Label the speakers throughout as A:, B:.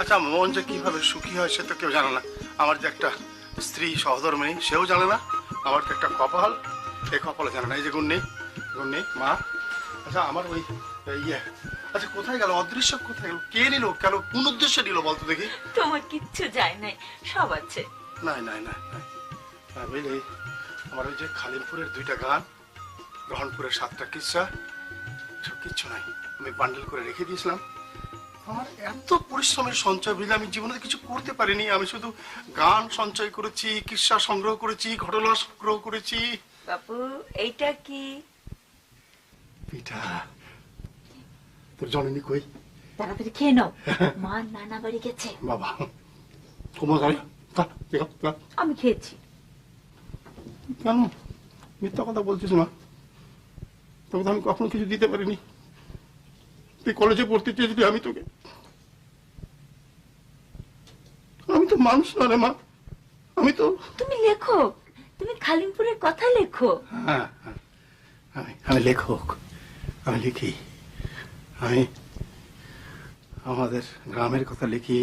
A: আচ্ছা, মন যে কিভাবে সুখী হয় সে তো কেউ জানে না। আমার যে একটা স্ত্রী সহধর্মিণী সেও জানে না। আমার তো একটা কপাল, এই কপালে জানে না। এই যে গুন্নি, গুন্নি মা। আচ্ছা আমার ওই ইয়ে, আচ্ছা কোথায় গেল? অদৃশ্য কোথায় গেল? কে নিল? কেন? কোন উদ্দেশ্যে নিল বলতো দেখি?
B: তোমার কিচ্ছু যায় নাই, সব আছে।
A: নাই নাই নাই নাই, বুঝলি, আমার ওই যে খালিমপুরের 2টা গান, গ্রহণপুরের 7টা কিচ্ছা, সব কিচ্ছু নাই। আমি বান্ডেল করে রেখে দিয়েছিলাম। আমার এত পরিশ্রমের সঞ্চয় বুঝলে আমি জীবনে কিছু করতে পারিনি। আমি শুধু গান সঞ্চয় করেছি, কিস্সা সংগ্রহ করেছি, ঘটনা সংগ্রহ করেছি।
B: বাপু এইটা কি?
A: পিঠা। তোর জননী কই?
B: তাড়াতাড়ি খেয়ে নাও, মা নানা বাড়ি গেছে।
A: বাবা তোমার গাড়ি
B: আমি খেয়েছি।
A: কেন মিথ্যা কথা বলছিস মা? তোকে তো আমি কখনো কিছু দিতে পারিনি। তুই কলেজে পড়তে চেয়েছিলি, আমি তোকে, আমি তো মানুষ না রে মা, আমি তো।
B: তুমি লেখো, তুমি খালিমপুরের কথা লেখো।
A: হ্যাঁ, আমি লেখক, আমি লিখি। আমি আমাদের গ্রামের কথা লিখি,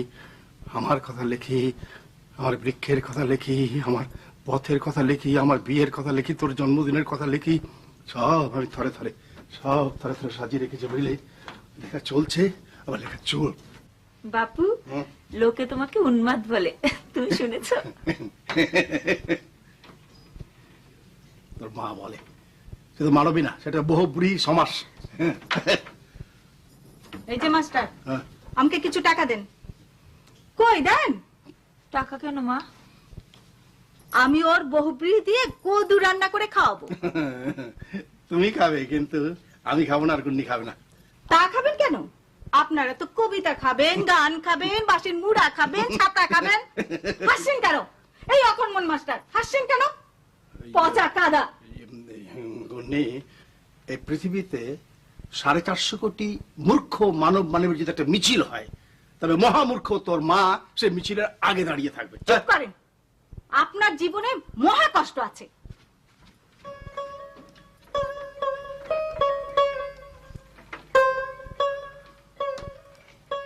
A: আমার কথা লিখি, আমার বৃক্ষের কথা লিখি, আমার পথের কথা লিখি, আমার বিয়ের কথা লিখি, তোর জন্মদিনের কথা লিখি। সব আমি থরে থরে, সব থরে থরে সাজিয়ে রেখেছি বুঝলি। লেখা চলছে, আবার লেখা চল।
B: বাপু লোকে তোমাকে উন্মাদ বলে, তুমি শুনেছ?
A: তোর মা বলে, শুধু মানবী না, সেটা বহুব্রী সমাস।
C: এই যে মাস্টার, আমাকে কিছু টাকা দেন। কই দেন?
B: টাকা কেন মা?
C: আমি ওর বহুব্রী দিয়ে কদু রান্না করে খাওয়াবো।
A: তুমি খাবে, কিন্তু আমি খাবো না, আর গুন্নি খাবে না।
C: তা খাবেন কেন? আপনারা তো কবিতা খাবেন, গান খাবেন, বাঁশির মুড়া খাবেন, ছাতা খাবেন। হাসছেন কেন? এই অকর্মণ মাস্টার, হাসছেন কেন? পচা কাদা।
A: গুন্নি, এই পৃথিবীতে 450 কোটি মূর্খ মানব মানবের যদি একটা মিছিল হয়, তবে মহামূর্খ তোর মা সে মিছিলের আগে দাঁড়িয়ে থাকবে।
C: চুপ করেন, আপনার জীবনে মহা কষ্ট আছে।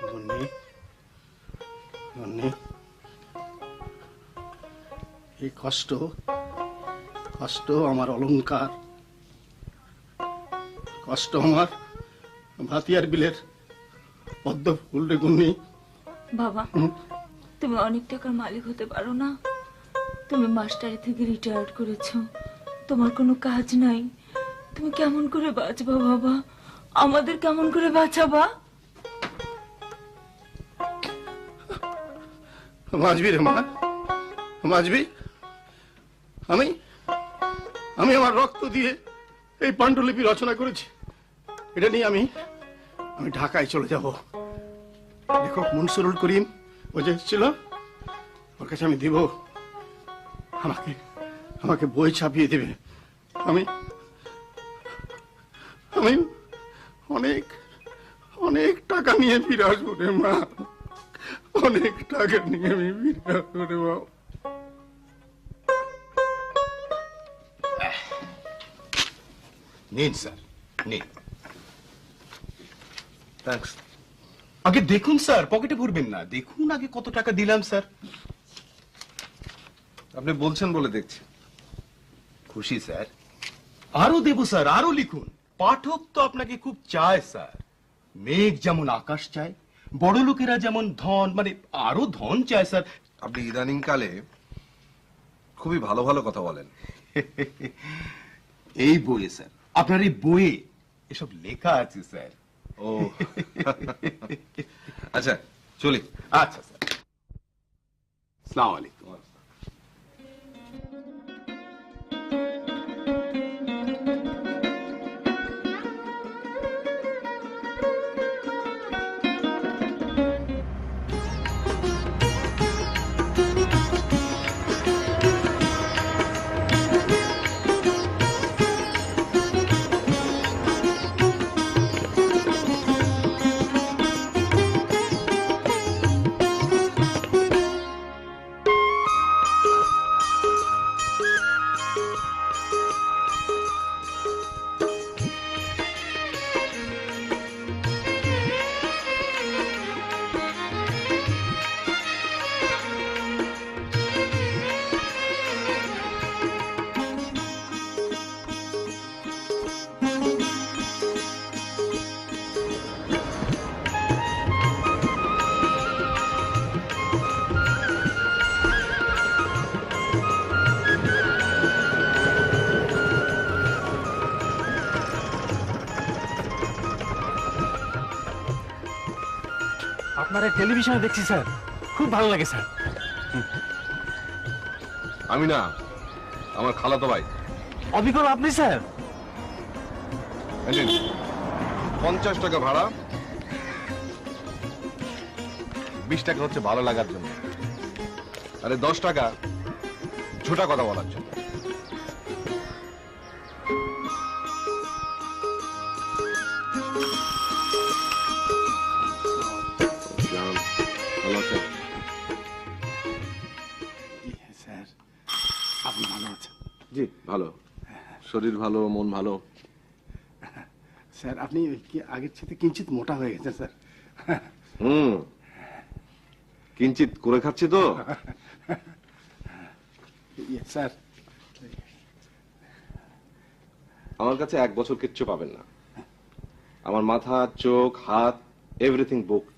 A: গুন্নি, গুন্নি, এই কষ্ট, কষ্ট আমার অলংকার, কষ্ট আমার ভাতিয়ার বিলের পদ্ম ফুল রে গুন্নি।
B: বাবা তুমি অনেক টাকার মালিক হতে পারো না? তুমি মাস্টারি থেকে রিটায়ার্ড করেছো, তোমার কোনো কাজ নাই, তুমি কেমন করে বাঁচবা বাবা? আমাদের কেমন করে বাঁচাবা?
A: বাঁচবি রে মা, বাঁচবি। আমি আমি আমার রক্ত দিয়ে এই পাণ্ডুলিপি রচনা করেছি। এটা নিয়ে আমি ঢাকায় চলে যাব। লেখক মনসুরুল করিম ও যে ছিল, ওর কাছে আমি দিব, আমাকে আমাকে বই ছাপিয়ে দেবে। আমি আমি অনেক অনেক টাকা নিয়ে ফিরে আসবো রে মা, অনেক টাকা নিয়ে আমি ফিরে আসবো রে মা।
D: নিন স্যার, নিন। থ্যাঙ্কস। আগে দেখুন স্যার, পকেটে ভরবেন না, দেখুন আগে কত টাকা দিলাম স্যার।
E: আপনি বলছেন বলে দেখছি।
D: খুশি স্যার? আরো দেব স্যার, আরো লিখুন। পাঠক তো আপনাকে খুব চায় স্যার। মেঘ যেমন আকাশ চায়, বড় লোকেরা যেমন ধন, মানে আরো ধন চায় স্যার।
E: আপনি ইদানিং কালে খুবই ভালো ভালো কথা বলেন।
D: এই বইয়ে স্যার, আপনার এই বইয়ে এসব লেখা আছে স্যার।
E: ও আচ্ছা, চলি।
D: আচ্ছা স্যার, আসসালামু আলাইকুম।
F: আপনারা টেলিভিশনে দেখছি স্যার, খুব ভালো লাগে স্যার।
E: আমি না, আমার খালাতো ভাই।
F: অবিকল আপনি স্যার?
E: এই নিন, 50 টাকা ভাড়া, 20 টাকা হচ্ছে ভালো লাগার জন্য, আরে 10 টাকা ঝোটা কথা বলার জন্য। ভালো আছেন?
A: স্যার, আপনি ভালো আছেন?
E: জি ভালো, শরীর ভালো, মন ভালো।
A: স্যার, আপনি আগের সাথে কিঞ্চিত মোটা হয়ে গেছেন স্যার।
E: কিঞ্চিত করে খাচ্ছি তো।
A: স্যার,
E: আমার কাছে 1 বছর কিচ্ছু পাবেন না। আমার মাথা, চোখ, হাত, এভরিথিং বুকড।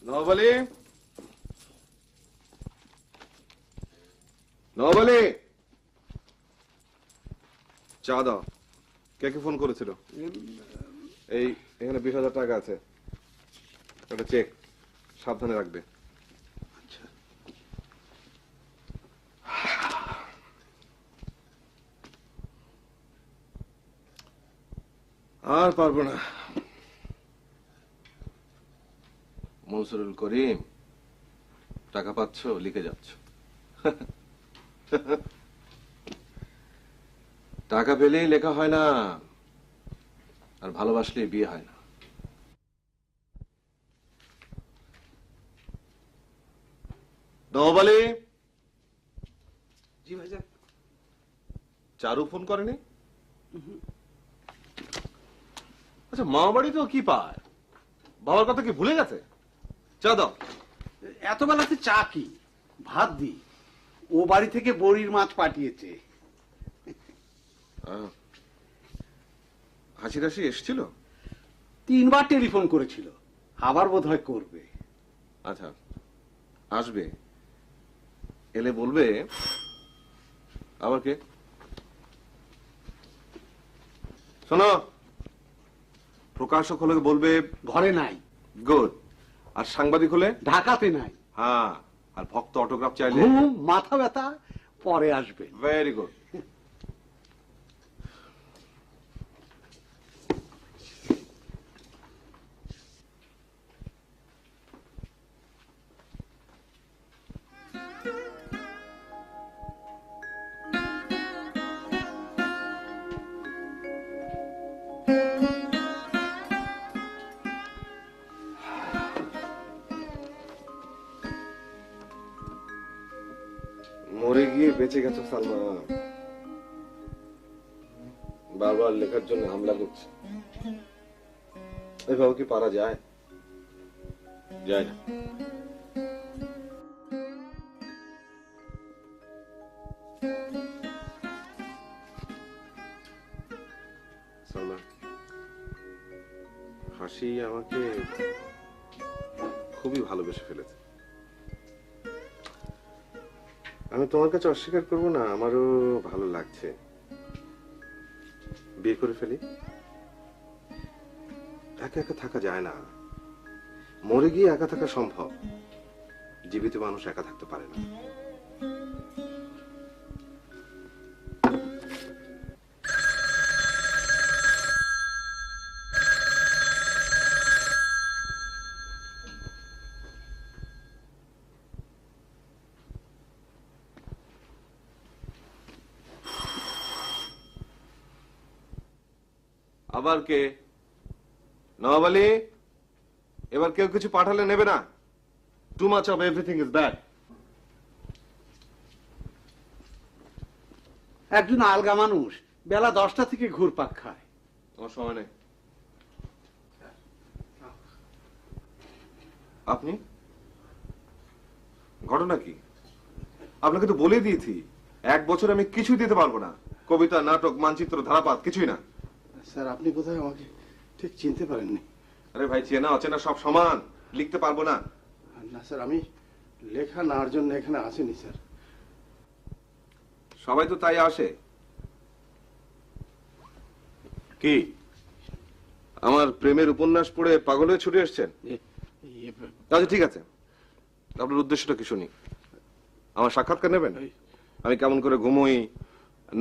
E: নবালি, নবালি, চা দাও। কে কে ফোন করেছিল? এই এখানে 20,000 টাকা আছে, একটা চেক, সাবধানে রাখবে। আর পারবো না। মনসুরুল করিম, টাকা পাচ্ছ, লিখে যাচ্ছ। টাকা পেলেই লেখা হয় না, আর ভালোবাসলেই বিয়ে হয় না। নবালি। জি ভাইজান। চারু ফোন করেনি? আচ্ছা, মা বাড়ি তো কি পায়, বাবার কথা কি ভুলে গেছে? চা দাও।
G: এত বেলাতে চা কি, ভাত দি। ও বাড়ি থেকে বড়ির মাছ পাঠিয়েছে।
E: হাসি রাশি এসছিল?
G: 3বার টেলিফোন করেছিল, আবার বোধহয় করবে।
E: আচ্ছা, আসবে, এলে বলবে। আবার কে? শোনো, প্রকাশক হলে বলবে
G: ঘরে নাই।
E: গুড। আর সাংবাদিক হলে?
G: ঢাকাতে নাই।
E: হ্যাঁ, আর ভক্ত অটোগ্রাফ চাইলে?
G: ঘুম, মাথা ব্যথা, পরে আসবে।
E: Very good. মরে গিয়ে বেঁচে গেছো সালমা, বারবার লেখার জন্য হামলা করছে। এভাবে কি পারা যায়? যায় না। সালমা, হাসি আমাকে খুবই ভালোবেসে ফেলেছে। আমি তোমার কাছে অস্বীকার করব না, আমারও ভালো লাগছে। বিয়ে করে ফেলি। একা একা থাকা যায় না, মরে গিয়ে একা থাকা সম্ভব, জীবিত মানুষ একা থাকতে পারে না। আবার কে? নওয়াব আলী, এবার কেউ কিছু পাঠালে নেবে না। Too much of everything is bad.
G: একজন আলগা মানুষ বেলা 10টা থেকে ঘুরপাক খায়।
E: তোমার সময় নেই। আপনি? ঘটনা কি? আপনাকে তো বলে দিয়েছি 1 বছর আমি কিছু দিতে পারবো না। কবিতা, নাটক, মানচিত্র, ধারাপাত কিছুই না।
A: স্যার, আপনি কোথায় আমাকে ঠিক চিনতে পারেননি?
E: আরে ভাই, চেনা অচেনা সব সমান, লিখতে পারবো না।
A: না স্যার, আমি লেখা নেওয়ার জন্য এখানে আসিনি স্যার।
E: সবাই তো তাই আসে। কি আমার প্রেমের উপন্যাস পড়ে পাগল হয়ে ছুটে এসছেন? আচ্ছা ঠিক আছে, আপনার উদ্দেশ্যটা কি শুনি। আমার সাক্ষাৎকার নেবেন? আমি কেমন করে ঘুমোই,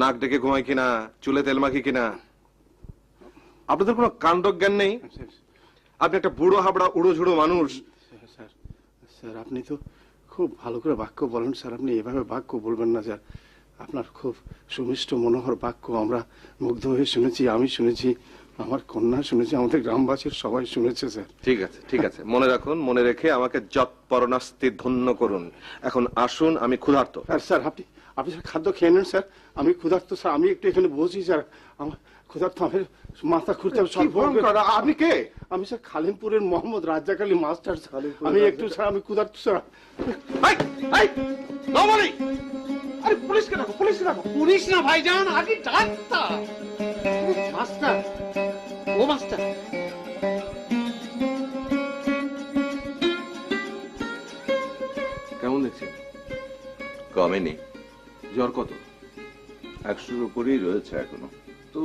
E: নাক ডেকে ঘুমাই কিনা, চুলে তেল মাখি কিনা? আপনাদের কোনো কাণ্ড জ্ঞান নেই। আপনি একটা বুড়ো হাবড়া উড়ো ঝুড়ো মানুষ।
A: স্যার স্যার আপনি তো খুব ভালো করে বাক্য বলেন স্যার, আপনি এভাবে বাক্য বলবেন না স্যার। আপনার খুব সুমিষ্ট মনোহর বাক্য আমরা মুগ্ধ হয়ে শুনেছি, আমি শুনেছি, আমার কন্যা শুনেছি, আমাদের গ্রামবাসীর সবাই শুনেছে স্যার।
E: ঠিক আছে ঠিক আছে, মনে রাখুন, মনে রেখে আমাকে যৎপরণাস্তি ধন্য করুন। এখন আসুন, আমি ক্ষুধার্ত।
A: আর স্যার আপনি আপনি স্যার খাদ্য খেয়ে নেন স্যার, আমি ক্ষুধার্ত স্যার, আমি একটু এখানে বসি স্যার, আমার ক্ষুধার্ত, আমার মাথা ঘুরতে হবে।
E: আপনি কে?
A: আমি স্যার খালিমপুরের মোহাম্মদ রাজ্জাক আলী মাস্টার স্যার, আমি একটু স্যার, আমি ক্ষুধার্ত স্যার।
G: আরে পুলিশকে ডাকো, পুলিশকে ডাকো। পুলিশ না ভাইজান, আগে ডাক্তার। মাস্টার, ও মাস্টার।
E: কেমন দেখছেন?
H: কমেনি,
E: জ্বর কত?
H: 100-র উপরেই রয়েছে এখনো।
E: তো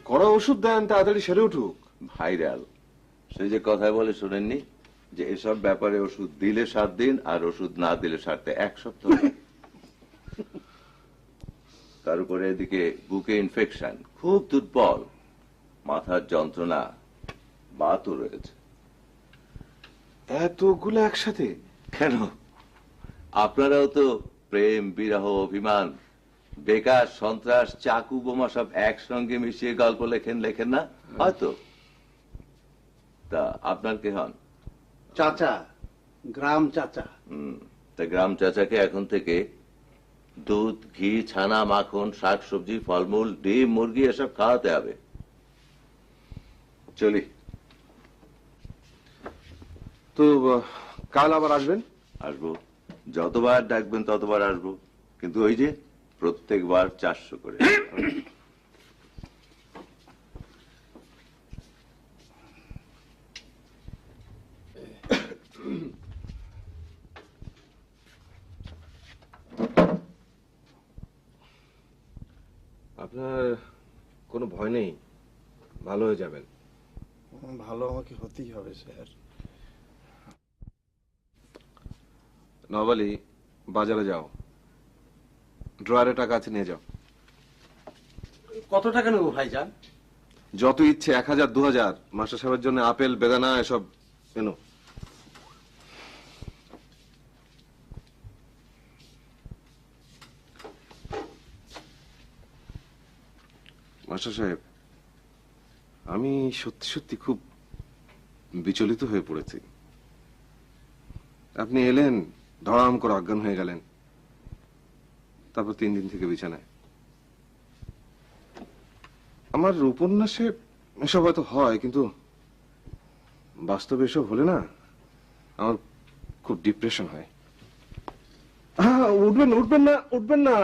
E: কড়া ওষুধ দেন, তাড়াতাড়ি সেরে উঠুক।
H: ভাইরাল, সে যে কথায় বলে শোনেননি যে এসব ব্যাপারে ওষুধ দিলে 7 দিন আর ওষুধ না দিলে সারতে 1 সপ্তাহ। তার উপরে এদিকে বুকে ইনফেকশন, খুব দুর্বল, মাথার যন্ত্রণা, বাতও রয়েছে।
E: এতগুলো একসাথে
H: কেন, আপনারাও তো প্রেম, বিরহ, অভিমান, বেকার, সন্ত্রাস, চাকু, বোমা সব একসঙ্গে মিশিয়ে গল্প লেখেন না হয়তো? তা আপনার কে হন?
G: চাচা, গ্রাম চাচা।
H: তা গ্রাম চাচাকে এখন থেকে দুধ, ঘি, ছানা, মাখন, শাক সবজি, ফলমূল, ডিম, মুরগি এসব খাওয়াতে হবে। চলি।
E: তো কাল আবার আসবেন?
H: আসবো, যতবার ডাকবেন ততবার আসবো, কিন্তু ওই যে প্রত্যেকবার 400 করে।
E: আপনার কোনো ভয় নেই, ভালো হয়ে যাবেন।
A: ভালো আমাকে হতেই হবে স্যার।
E: নবালি, বাজারে যাও, ড্রয়ারে টাকা আছে, নিয়ে যাও।
G: কত টাকা নেবো ভাইজান?
E: যত ইচ্ছে, 1000, 2000। মাস্টার সাহেবের জন্য আপেল, বেদানা এসব এনো। মাস্টার সাহেব, আমি সত্যি সত্যি খুব বিচলিত হয়ে পড়েছি। আপনি এলেন, ধড়াম করে অজ্ঞান হয়ে গেলেন, তারপর 3 দিন থেকে বিছানায়। আমার উপন্যাসে এসব হয়তো হয়, কিন্তু বাস্তবে এসব হলে না আমার খুব ডিপ্রেশন হয়। উঠবেন উঠবেন না, উঠবেন না,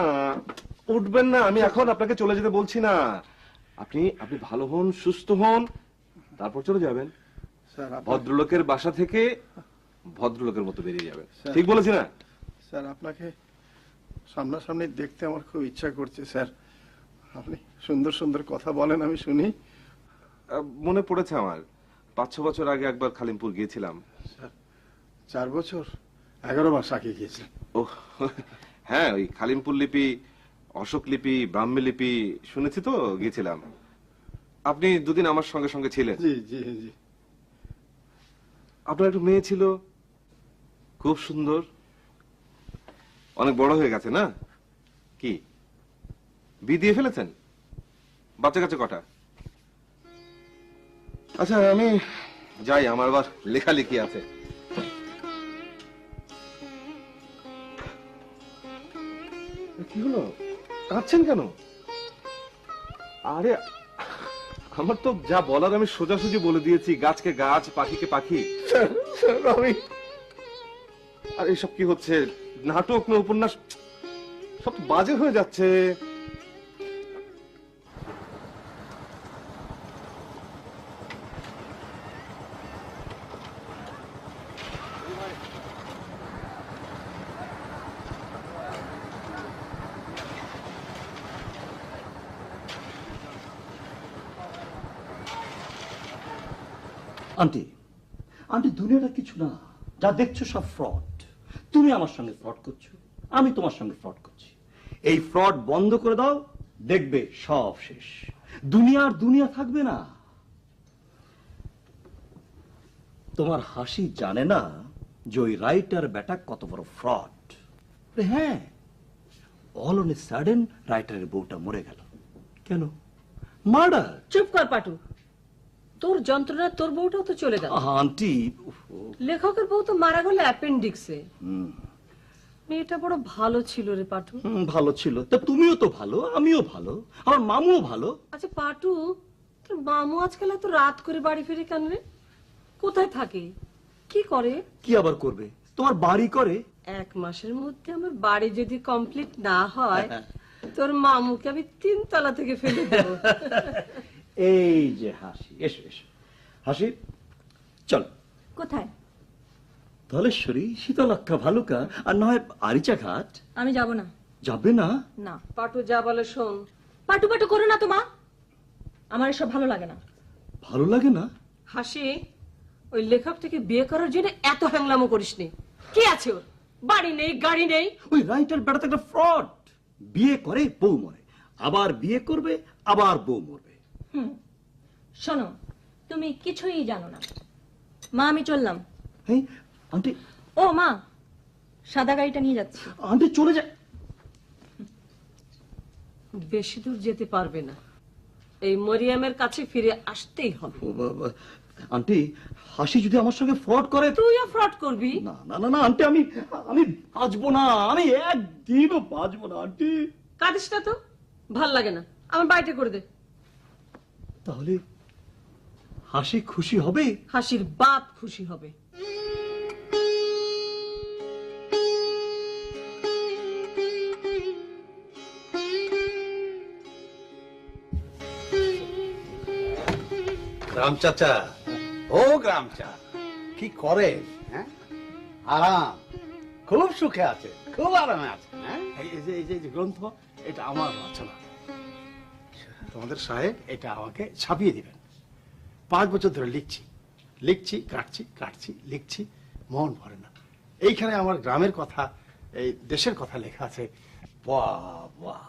E: উঠবেন না, আমি এখন আপনাকে চলে যেতে বলছি না। আপনি আপনি ভালো হন, সুস্থ হন, তারপর চলে যাবেন।
A: স্যার
E: ভদ্রলোকের বাসা থেকে ভদ্রলোকের মতো বেরিয়ে যাবেন। ঠিক বলেছি না?
A: স্যার আপনাকে সামনাসামনি দেখতে আমার খুব ইচ্ছা করছে স্যার, আপনি সুন্দর সুন্দর কথা বলেন, আমি শুনি।
E: মনে পড়েছে আমার, 5-6 বছর আগে একবার খালিমপুর গিয়েছিলাম।
A: স্যার 4 বছর, 11 মাস আগে গিয়েছিলেন?
E: ও হ্যাঁ, ওই খালিমপুর লিপি, অশোক লিপি, ব্রাহ্মী লিপি শুনেছি তো, গিয়েছিলাম। আপনি 2 দিন আমার সঙ্গে সঙ্গে ছিলেন।
A: জি জি জি।
E: আপনার একটু মেয়ে ছিল, খুব সুন্দর, অনেক বড় হয়ে গেছে না? কি বিয়ে দিয়ে ফেলেছেন? বাচ্চা কাচ্চা কটা? আচ্ছা আমি যাই, আমার আবার লেখালেখি আছে। কি হলো, কাঁদছেন কেন? আরে আমার তো যা বলার আমি সোজাসুজি বলে দিয়েছি, গাছকে গাছ, পাখিকে পাখি।
A: আমি
E: আর এসব কি হচ্ছে? নাটক না উপন্যাস, সব তো বাজে হয়ে যাচ্ছে।
I: আন্টি আন্টি দুনিয়াটা কিছু না, যা দেখছো সব ফ্রড। তুমি আমার সঙ্গে ফ্রড করছো, আমি তোমার সঙ্গে ফ্রড করছি। এই ফ্রড বন্ধ করে দাও, দেখবে সব শেষ, দুনিয়ার দুনিয়া থাকবে না। তোমার হাসি জানে না যে ওই রাইটার বেটা কত বড় ফ্রড। হ্যাঁ, অল অন এ সাডেন রাইটারের বউটা মরে গেল। কেন? মার্ডার।
J: চুপ কর পাটু, তোর যন্ত্রণা তোর বউটাও তো চলে গেল।
I: আন্টি,
J: লেখকের বউ তো মারা গেল অ্যাপেন্ডিক্সে। মেয়েটা বড় ভালো ছিল রে পাটু।
I: ভালো ছিল তা তুমিও তো ভালো, আমিও ভালো, আমার মামুও ভালো।
J: আচ্ছা পাটু, তোর মামু আজকাল এত রাত করে বাড়ি ফিরে কেন রে? কোথায় থাকে, কি করে?
I: কি আবার করবে, তোমার বাড়ি করে।
J: 1 মাসের মধ্যে আমার বাড়ি যদি কমপ্লিট না হয় তোর মামুকে আমি 3 তলা থেকে ফেলে দেবো।
I: এই যে হাসি, এসো এসো হাসি, চল।
B: কোথায়?
I: ধলেশ্বরী, শীতলক্ষা, ভালুকা, আর না হয় আরিচা ঘাট।
B: আমি যাব না।
I: যাবে না?
B: না।
J: পাটু যা বলে শোন।
B: পাটু পাটু করো না তো মা, আমার এসব ভালো লাগে না।
I: ভালো লাগে না?
J: হাসি, ওই লেখকটাকে বিয়ে করার জন্য এত হ্যাংলামো করিস নি। কি আছে ওর? বাড়ি নেই, গাড়ি নেই।
I: ওই রাইটার বেড়াতে একটা ফ্রড। বিয়ে করে বউ মরে, আবার বিয়ে করবে, আবার বউ মরবে।
B: শোনো, তুমি কিছুই জানো না। মা আমি চললাম।
I: হ্যাঁ আন্টি।
B: ও মা, সাদা গাড়িটা নিয়ে যাচ্ছি।
I: আন্টি চলে যায়।
J: বেশি দূর যেতে পারবে না, এই মরিয়ামের কাছে ফিরে আসতেই হবে।
I: ও বাবা, আন্টি হাসি যদি আমার সঙ্গে ফ্রড করে।
J: তুইও ফ্রড করবি?
I: না না না না আন্টি, আমি আমি বাঁচবো না, আমি একদিনও বাঁচবো না আন্টি।
J: কাঁদিস না তো, ভাল লাগে না, আমার বাড়িতে করে দে।
I: তাহলে হাসি খুশি হবে?
J: হাসির বাপ খুশি হবে।
G: গ্রাম চাচা, ও গ্রাম চা, কি করে? হ্যাঁ, আরাম, খুব সুখে আছে, খুব আরামে আছে। হ্যাঁ, এই যে গ্রন্থ, এটা আমার রচনা। তোমাদের সাহেব এটা আমাকে ছাপিয়ে দিবেন। 5 বছর ধরে লিখছি, লিখছি, কাটছি, লিখছি, মন ভরে না। এইখানে আমার গ্রামের কথা, এই দেশের কথা লেখা আছে। বাহ বাহ,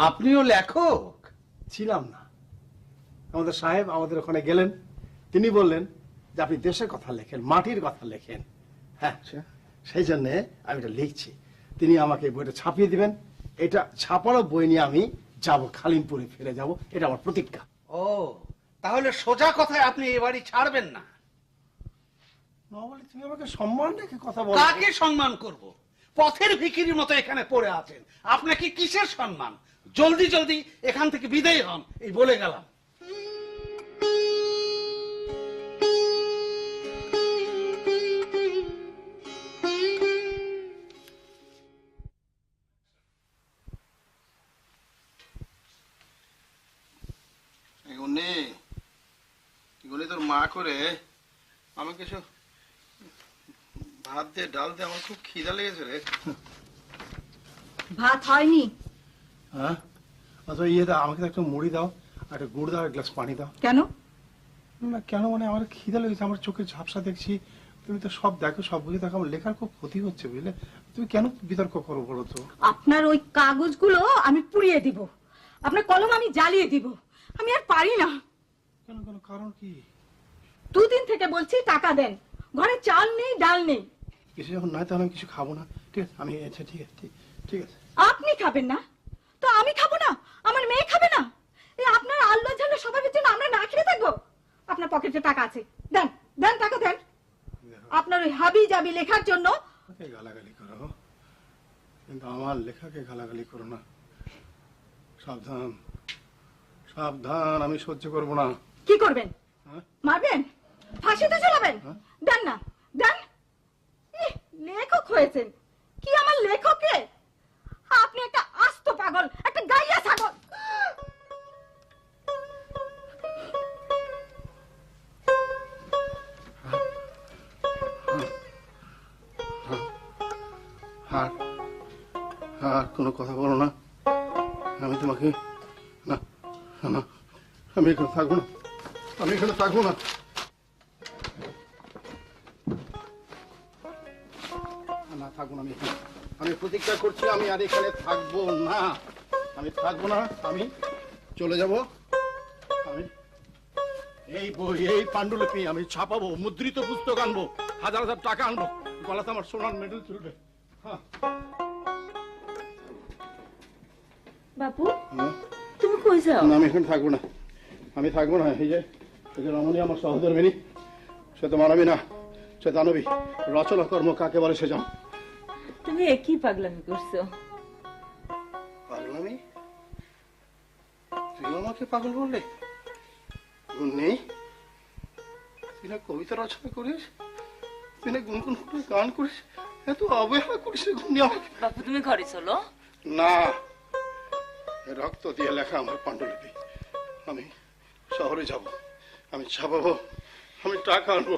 G: আপনিও লেখক? ছিলাম না। আমাদের সাহেব আমাদের ওখানে গেলেন, তিনি বললেন যে আপনি দেশের কথা লেখেন, মাটির কথা লেখেন। হ্যাঁ, সেই জন্য আমি এটা লিখছি। তিনি আমাকে বইটা ছাপিয়ে দিবেন। এটা ছাপানো বই নিয়ে আমি যাব, খালিমপুরে ফিরে যাব, এটা আমার প্রতিজ্ঞা। ও, তাহলে সোজা কথায় আপনি এ বাড়ি ছাড়বেন না? তুমি আমাকে সম্মান রেখে কথা বল। কাকে সম্মান করব? পথের ভিখিরির মতো এখানে পড়ে আছেন, আপনাকে কিসের সম্মান? জলদি জলদি এখান থেকে বিদায় হন, এই বলে গেলাম। তোর মা করে আমাকে সব ভাত দিয়ে ডাল দিয়ে, আমার খুব খিদা লেগেছে রে।
C: ভাত হয়নি?
A: হ্যাঁ, আচ্ছা ইয়ে দাও, আমাকে একটা মুড়ি দাও, আর একটা গুড় দাও, এক গ্লাস পানি দাও।
C: কেন?
A: না কেন মানে, আমার খিদা লেগেছে, আমার চোখে ঝাপসা দেখছি। তুমি তো সব দেখো, সব বুঝে দেখো, আমার লেখার খুব ক্ষতি হচ্ছে বুঝলে। তুমি কেন বিতর্ক করো বলো তো?
C: আপনার ওই কাগজগুলো আমি পুড়িয়ে দিব, আপনার কলম আমি জ্বালিয়ে দিব। আমি আর পারি না।
A: কেন কেন, কারণ কি?
C: 2 দিন থেকে বলছি টাকা দেন, ঘরে চাল নেই, ডাল নেই।
A: কিছু যখন নয় তাহলে আমি কিছু খাবো না। ঠিক আছে, আমি আচ্ছা ঠিক আছে, ঠিক আছে।
C: আপনি খাবেন না তো আমি খাবো না? আমার মেয়ে খাবে না? এই আপনার আল্লাহ জানলে স্বভাবের জন্য আমরা না খেয়ে থাকবো? আপনার পকেটে টাকা আছে, দেন দেন, টাকা দেন। আপনার ওই হাবি জাবি লেখার জন্য
A: গালাগালি করো, কিন্তু আমার লেখাকে গালাগালি করো না। সাবধান সাবধান, আমি সহ্য করবো না।
C: কি করবেন? মারবেন? ফাঁসিতে ঝোলাবেন? দেন না, দেন। লেখক হয়েছেন কি আমার লেখকে? আপনি একটা আস্ত পাগল, একটা গাইয়া ছাগল।
A: আর কোনো কথা বলো না, আমি তোমাকে না না, আমি এখানে থাকবো না, আমি এখানে থাকবো না। থাকবো না আমি প্রতিজ্ঞা করছি আমি আর এখানে থাকবো না, আমি থাকবো না, আমি চলে যাব। আমি এই বই, এই পাণ্ডুলিপি আমি ছাপাবো, মুদ্রিত পুস্তক আনবো, হাজার হাজার টাকা আনবো, গলাতে আমার সোনার মেডেল চলবে। হ্যাঁ।
B: বাপু তুমি কই যাও?
A: না, আমি এখানে থাকবো না, আমি থাকবো না। এই যে রমণী আমার সহধর্মিনী, সে তো মানবী না, সে দানবী। রচনা কর্ম কাকে বলে সে জানো?
B: তুমি একই পাগলামি করছো।
A: পাগলামি? তুই আমাকে পাগল বললে? নেই, তুই না কবিতা রচনা করিস, তুই না গুনগুন করে গান করিস, এত অবহেলা করিস গুণি আমাকে।
B: বাপু তুমি ঘরে চলো।
A: না, রক্ত দিয়ে লেখা আমার পাণ্ডুলিপি, আমি শহরে যাব, আমি ছাপাবো, আমি টাকা আনবো,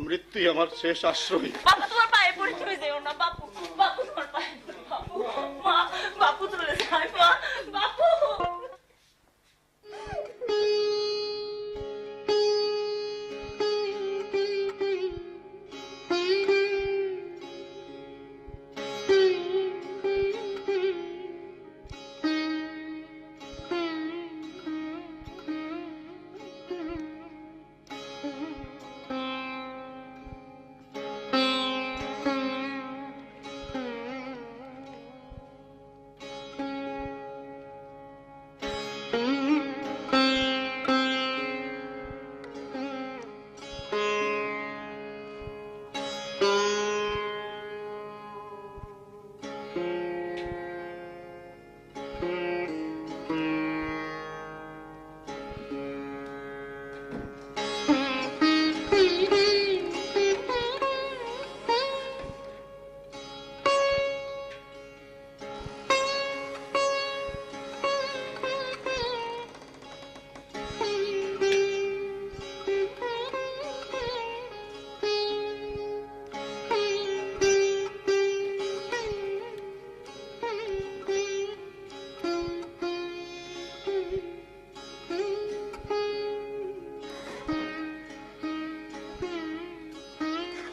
A: মৃত্যুই আমার শেষ আশ্রয়।
B: বাপু তোমার পায়ে পড়ে তুমি যেও না বাপু, বাপু তোমার পায়ে পড়ে, বাপু মা, বাপু চলে যায় মা, বাপু।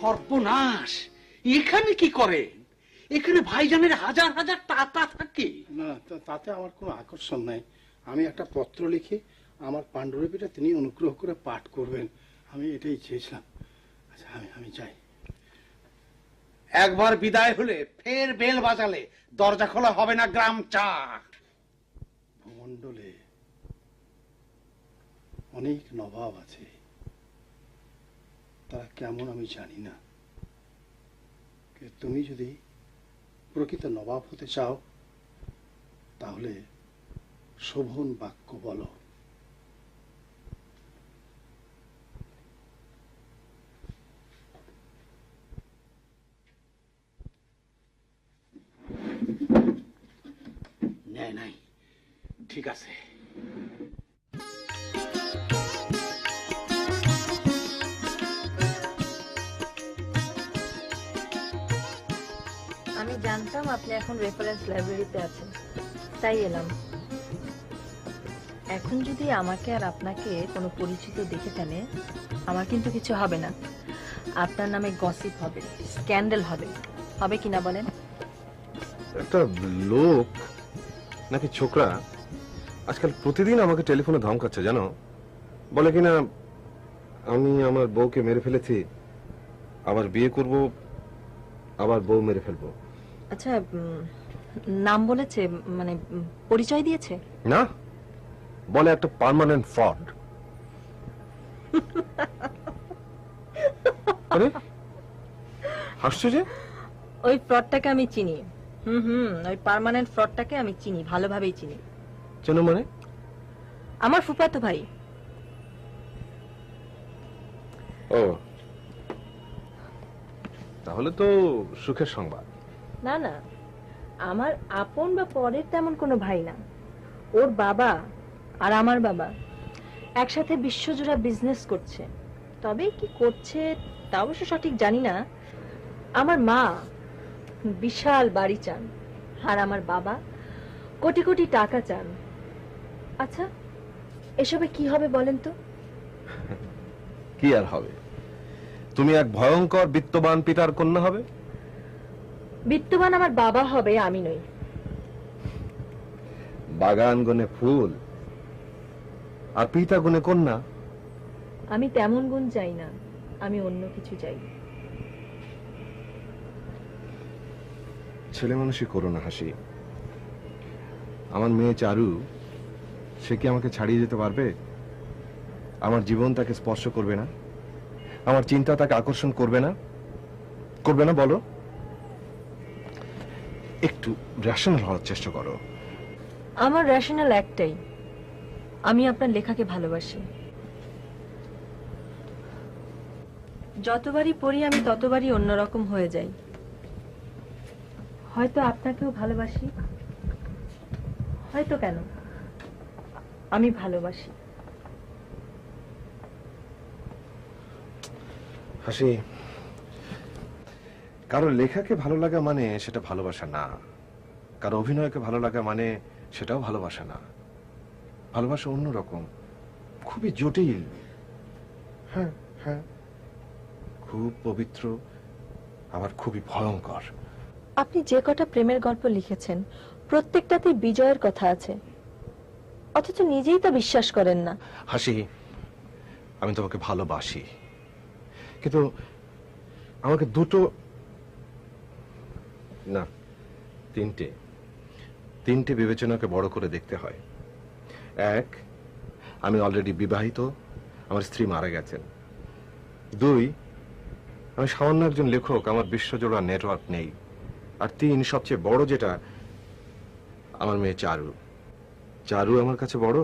G: সর্বনাশ, এখানে কি করেন? এখানে ভাইজানের হাজার হাজার টাকা থাকে।
A: না, তাতে আমার কোনো আকর্ষণ নাই। আমি একটা পত্র লিখে আমার পাণ্ডুলিপিটা তিনি অনুগ্রহ করে পাঠ করবেন, আমি এটাই চেয়েছিলাম। আচ্ছা, আমি যাই।
G: একবার বিদায় হলে ফের বেল বাজালে দরজা খোলা হবে না গ্রাম চা।
A: ভূমণ্ডলে অনেক নবাব আছে, তারা কেমন আমি জানি না। তুমি যদি প্রকৃত নবাব হতে চাও তাহলে শোভন বাক্য বলো।
G: নাই, ঠিক আছে।
K: আমি জানতাম আপনি এখন রেফারেন্স লাইব্রেরিতে আছেন, তাই এলাম। এখন যদি আমাকে আর আপনাকে কোনো পরিচিত দেখে ফেলে, আমার কিন্তু কিছু হবে না। আপনার নামে গসিপ হবে, স্ক্যান্ডাল হবে, হবে কিনা বলেন?
E: একটা লোক নাকি ছোকরা আজকাল প্রতিদিন আমাকে টেলিফোনে ধমকাচ্ছে জানো, বলে কিনা আমি আমার বউকে মেরে ফেলেছি, আবার বিয়ে করব, আবার বউ মেরে ফেলবো।
K: আচ্ছা, নাম বলেছে, মানে পরিচয় দিয়েছে?
E: না, বলে একটা পার্মানেন্ট ফ্রড। আরে হাসছো যে?
K: ওই ফ্রডটাকে আমি চিনি। ওই পার্মানেন্ট ফ্রডটাকে আমি চিনি, ভালোভাবেই চিনি।
E: চেনো মানে?
K: আমার ফুফাতো ভাই।
E: ও, তাহলে তো সুখের সংবাদ।
K: না না, আমার আপন বা পরের তেমন কোনো ভাই না। ওর বাবা আর আমার বাবা একসাথে বিশ্বজোড়া বিজনেস করছে, তবে কি করছে তা অবশ্য সঠিক জানি না। আমার মা বিশাল বাড়ি চান, আর আমার বাবা কোটি কোটি টাকা চান। আচ্ছা, এসবে কি হবে বলেন তো?
E: কি আর হবে, তুমি এক ভয়ঙ্কর বিত্তবান পিতার কন্যা হবে।
K: বিত্তবান আমার বাবা হবে, আমি নই।
E: বাগান গনে ফুল আর পিতা গুনে কন্যা।
K: আমি তেমন গুণ চাই না, আমি অন্য কিছু চাই।
E: ছেলে মানুষই করো না হাসি। আমার মেয়ে চারু, সে কি আমাকে ছাড়িয়ে যেতে পারবে? আমার জীবন তাকে স্পর্শ করবে না? আমার চিন্তা তাকে আকর্ষণ করবে না? করবে না বলো? একটু রেশনাল হওয়ার চেষ্টা করো।
K: আমার রেশনাল একটাই, আমি আপনার লেখাকে ভালোবাসি। যতবারই পড়ি আমি ততবারই অন্যরকম হয়ে যাই। হয়তো আপনাকেও ভালোবাসি, হয়তো কেন, আমি ভালোবাসি।
E: হাসি, কারো লেখাকে ভালো লাগা মানে সেটা ভালোবাসা না, কারো অভিনয়কে ভালো লাগা মানে সেটাও ভালোবাসা না। ভালোবাসা অন্যরকম, খুবই জটিল। হ্যাঁ হ্যাঁ, খুব পবিত্র, আবার খুবই ভয়ঙ্কর।
K: আপনি যে কটা প্রেমের গল্প লিখেছেন প্রত্যেকটাতে বিজয়ের কথা আছে, অথচ নিজেই তা বিশ্বাস করেন না।
E: হাসি, আমি তোমাকে ভালোবাসি, কিন্তু আমাকে দুটো না তিনটে বিবেচনাকে বড় করে দেখতে হয়। এক, আমি অলরেডি বিবাহিত, আমার স্ত্রী মারা গেছেন। দুই, আমি সামান্য একজন লেখক, আমার বিশ্বজোড়া নেটওয়ার্ক নেই। আর তিন, সবচেয়ে বড় যেটা, আমার মেয়ে চারু। চারু আমার কাছে বড়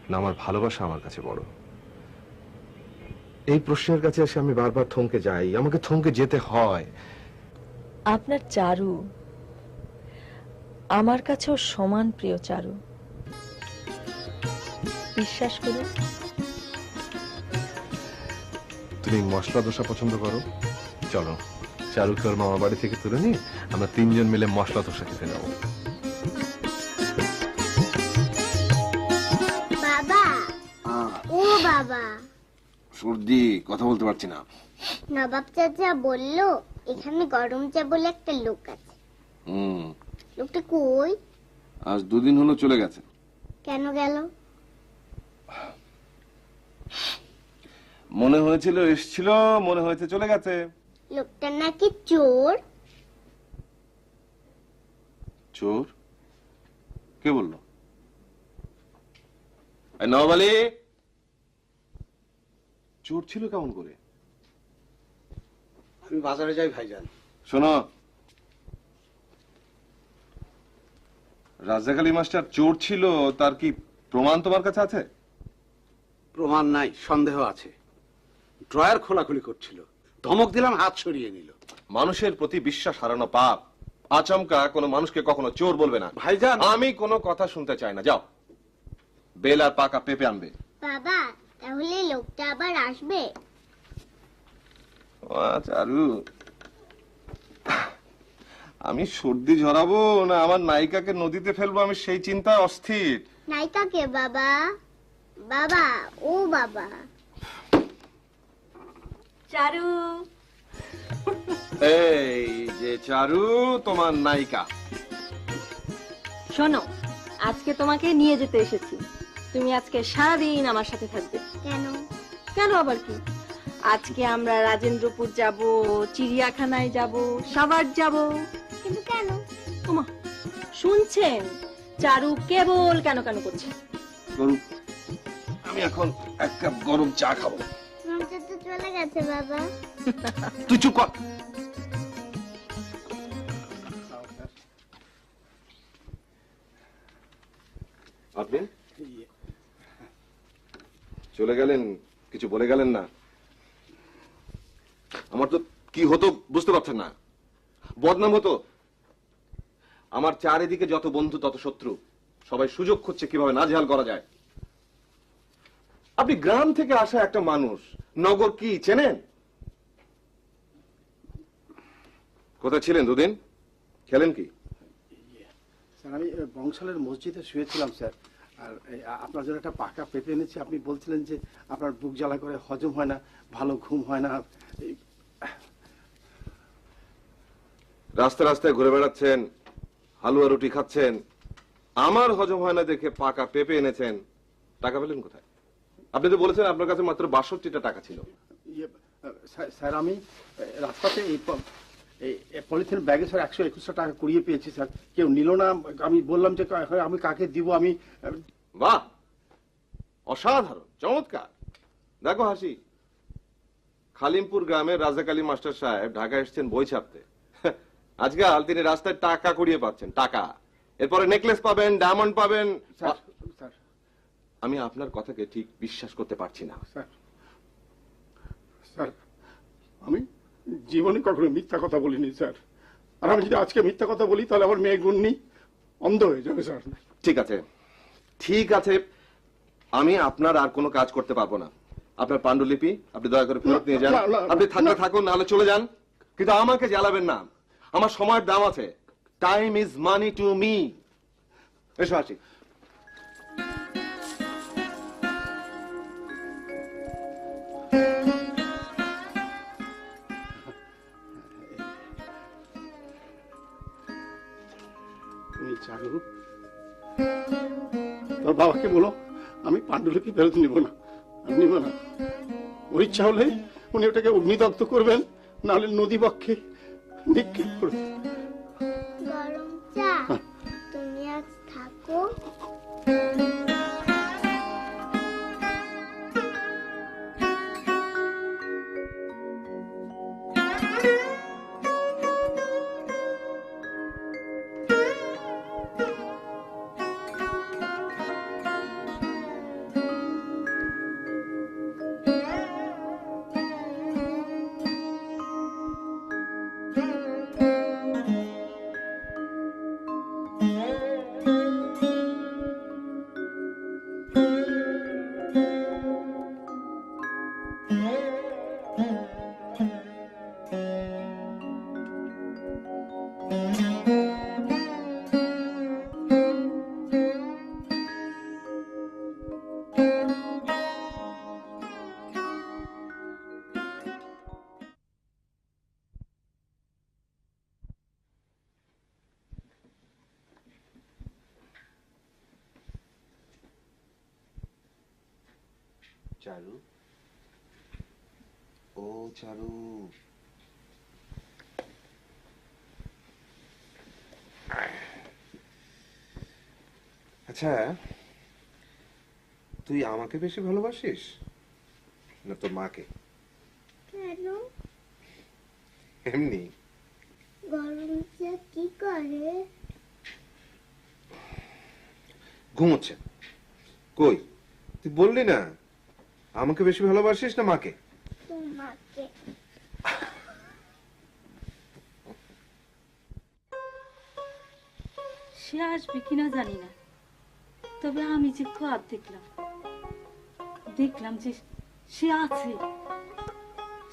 E: না আমার ভালোবাসা আমার কাছে বড়? এই প্রশ্নের কাছে এসে আমি বারবার থমকে যাই, আমাকে থমকে যেতে হয়।
K: আপনার চারু আমার কাছেও সমান প্রিয়। চারু, বিশ্বাস করুন।
E: তুমি মশলা দোসা পছন্দ করো? চলো চারুকে ওর মামা বাড়ি থেকে তুলে নিয়ে আমরা তিনজন মিলে মশলা দোসা খেতে যাবো।
L: বাবা, ও বাবা,
E: সর্দি, কথা বলতে পারছি না।
L: নবাব চাচা বললো এখানে গরম চা বলে একটা লোক আছে। লোকটা কই?
E: আজ 2 দিন হলো চলে গেছে।
L: কেন গেল?
E: মনে হয়েছিল এসছিল, মনে হয়েছে চলে গেছে।
L: লোকটা নাকি চোর।
E: চোর? কে বললো? নবাব আলী, চোর ছিল কেমন করে?
G: আমি বাজারে যাই ভাইজান।
E: শোনো, রাজ্জাক আলী মাস্টার চোর ছিল, তার কি প্রমাণ তোমার কাছে আছে?
G: প্রমাণ নাই, সন্দেহ আছে। ড্রয়ার খোলাখুলি করছিল, ধমক দিলাম, হাত সরিয়ে নিল।
E: মানুষের প্রতি বিশ্বাস হারানো পাপ। আচমকা কোনো মানুষকে কখনো চোর বলবে না।
G: ভাইজান,
E: আমি কোনো কথা শুনতে চাই না। যাও বেল আর পাকা পেঁপে আনবে।
L: বাবা, তাহলে লোকটা আবার আসবে?
E: চারু, আমি সর্দি ঝরাবো না আমার নায়িকাকে নদীতে ফেলবো, আমি সেই চিন্তায় অস্থির।
L: নায়িকাকে বাবা? বাবা, ও বাবা।
K: চারু,
E: এই যে চারু, তোমার নায়িকা।
K: শোনো, আজকে তোমাকে নিয়ে যেতে এসেছি। তুমি আজকে সারাদিন আমার সাথে থাকবে।
L: কেন?
K: কেন আবার কি? আজকে আমরা রাজেন্দ্রপুর যাব, চিড়িয়াখানায় যাব, সাভার যাব।
L: কিন্তু কেন?
K: ওমা, শুনছেন? চারু কেবল কেন কেন করছে।
E: আমি এখন 1 কাপ গরম চা খাবো।
L: মামা তো চলে গেছে বাবা।
E: তুই চুপ কর। আপনি চলে গেলেন, কিছু বলে গেলেন না? আমার তো কি হতো বুঝতে পারছেন না। বদনাম হতো। আমার চারিদিকে যত বন্ধু তত শত্রু, সবাই সুযোগ খুঁজছে কিভাবে নাজেহাল করা যায়। আপনি গ্রাম থেকে আসা একটা মানুষ, নগর কি চেনেন? কোথায় ছিলেন 2 দিন? খেলেন কি?
G: স্যার, আমি বংশালের মসজিদে শুয়েছিলাম স্যার। আর আপনার জন্য একটা পাকা পেঁপে এনেছি। আপনি বলছিলেন যে আপনার বুক জ্বালা করে, হজম হয় না, ভালো ঘুম হয় না।
E: রাস্তায় রাস্তায় ঘুরে বেড়াচ্ছেন, হালুয়া রুটি খাচ্ছেন, আমার হজম হয় না দেখে পাকা পেঁপে এনেছেন। টাকা পেলেন কোথায়? আপনি তো বলেছেন আপনার কাছে মাত্র 62টা টাকা ছিল।
A: স্যার আমি রাস্তাতে এই পলিথিন ব্যাগে স্যার 121 টাকা কুড়িয়ে পেয়েছি স্যার, কেউ নিল না। আমি বললাম যে আমি কাকে দিব। আমি
E: বাহ, অসাধারণ, চমৎকার। দেখো হাসি, খালিমপুর গ্রামের রাজাক আলী মাস্টার সাহেব ঢাকা এসেছেন বই ছাপতে। আজকাল তিনি রাস্তায় টাকা কুড়িয়ে পাচ্ছেন, টাকা। এরপরে নেকলেস পাবেন, ডায়মন্ড পাবেন।
A: স্যার
E: আমি আপনার কথাকে ঠিক বিশ্বাস করতে পারছি না।
A: স্যার আমি জীবনে কখনো মিথ্যা কথা বলিনি স্যার। আর আমি যদি আজকে মিথ্যা কথা বলি তাহলে আমার মেয়ে গুন্নি অন্ধ হয়ে যাবে স্যার।
E: ঠিক আছে, ঠিক আছে, আমি আপনার আর কোনো কাজ করতে পারবো না। আপনার পাণ্ডুলিপি আপনি দয়া করে ফেরত নিয়ে যান। আপনি থাকলে থাকুন, নাহলে চলে যান, কিন্তু আমাকে জ্বালাবেন না। আমার সময়ের দাম আছে। Time is money to me. এসো আসি।
A: তুমি চারু, তোর বাবাকে বলো আমি পাণ্ডুলিপি ফেরত নিব না, আমি নিব না। ওর ইচ্ছা হলে উনি ওটাকে অগ্নিদগ্ধ করবেন, নাহলে নদী বক্ষে নিক্ষেপ করবেন।
L: গরম চা তুমি আজ থাকো।
E: চারু, ও চারু, আচ্ছা তুই আমাকে বেশি ভালোবাসিস না তোর মাকে?
L: কেন?
E: এমনি।
L: গরম চা কি করে?
E: ঘুমোচ্ছে। কই, তুই বললি না আমাকে বেশি ভালোবাসিস না মাকে?
L: তোমাকে।
C: সে আসবে কিনা জানি না, তবে আমি যে খাওয়ার দেখলাম যে সে আছে।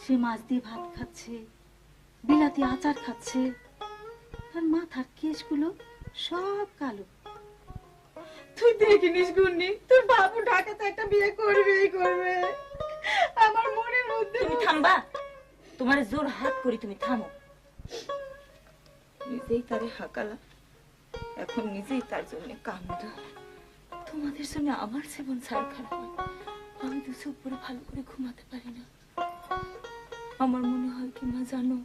C: সে মাছ দিয়ে ভাত খাচ্ছে, বিলাতি আচার খাচ্ছে, তার মাথার কেশগুলো সব কালো। তুই দেখিনিস গুন্নি, তোর বাবু ঢাকাতে একটা বিয়ে করবেই করবে। আমার মনের মধ্যে
B: তুমি থামবা? তোমার জোর হাত করি, তুমি থামো। নিজেই তারে হাকালা, এখন নিজেই তার জন্য কান্দ। তোমাদের জন্য আমার জীবন ছাড় খারাপ হয়। আমি তো চুপ করে ভালো করে ঘুমাতে পারি না। আমার মনে হয় কি মা জানো,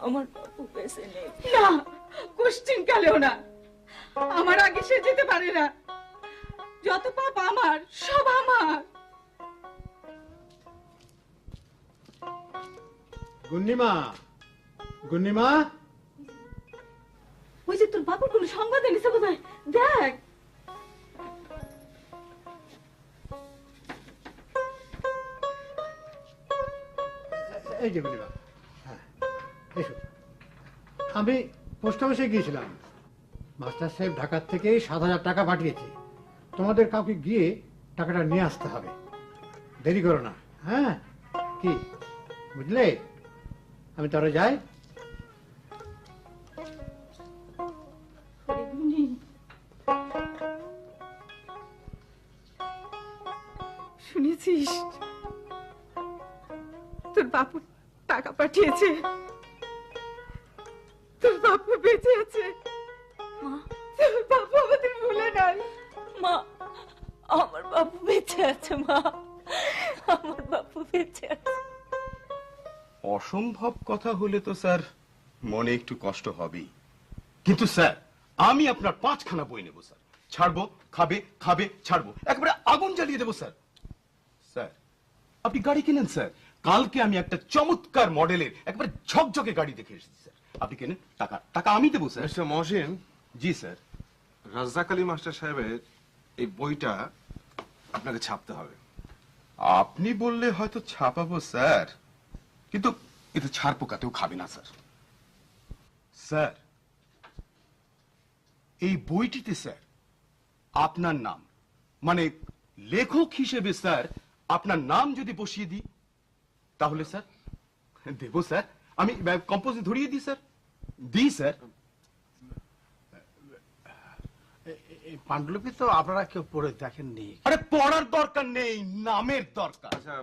B: আমার বাবু বেঁচে নেই।
C: না, কোশ্চিন কালেও না। আমার আগে সে যেতে পারে না। যত পাপ আমার, সব আমার।
G: গুন্নিমা, গুন্নিমা,
C: ওই যে তোর বাবুর কোন সংবাদ এনেছে বোধহয়, দেখ।
G: এই যে গুন্নিমা, হ্যাঁ এসো। আমি পোস্ট অফিসে গিয়েছিলাম, মাস্টার সাহেব ঢাকার থেকে 7,000 টাকা পাঠিয়েছে। তোমাদের কাউকে গিয়ে টাকাটা নিয়ে আসতে হবে, দেরি করো না। হ্যাঁ কি বুঝলে? আমি তোরা যাই।
C: শুনেছিস তোর বাবু টাকা পাঠিয়েছে? তোর বাপু বেঁচে আছে,
B: মা
C: তোর বাপু আমাদের ভুলে নাই।
B: মা আমার বাবু বেঁচে আছে, মা আমার বাবু বেঁচে আছে।
D: অসম্ভব কথা হলে তো স্যার মনে একটু কষ্ট হবেই, কিন্তু স্যার আমি আপনার 5খানা বই নেব স্যার। ছাড়বো, খাবে খাবে, ছাড়বো, একেবারে আগুন জ্বালিয়ে দেবো স্যার। স্যার আপনি গাড়ি কিনেন স্যার, কালকে আমি একটা চমৎকার মডেলের একবারে ঝকঝকে গাড়ি দেখে এসেছি স্যার। আপনি কেনেন, টাকা টাকা আমি দেবো স্যার।
E: মিস্টার মহসিন,
D: জি স্যার।
E: রাজ্জাক আলী মাস্টার সাহেবের এই বইটা আপনাকে ছাপতে হবে।
D: আপনি বললে হয়তো ছাপাবো স্যার, কিন্তু এতে ছাড় পোকাতেও খাবে না স্যার। স্যার এই বইটিতে স্যার আপনার নাম, মানে লেখক হিসেবে স্যার আপনার নাম যদি বসিয়ে দিই তাহলে স্যার দেবো স্যার। আমি কম্পোজে ধরিয়ে দিই স্যার, দিই স্যার।
G: এই পাণ্ডুলিপি তো আপনারা কেউ পড়ে দেখেননি।
D: আরে পড়ার দরকার নেই, নামের দরকার।
E: আচ্ছা,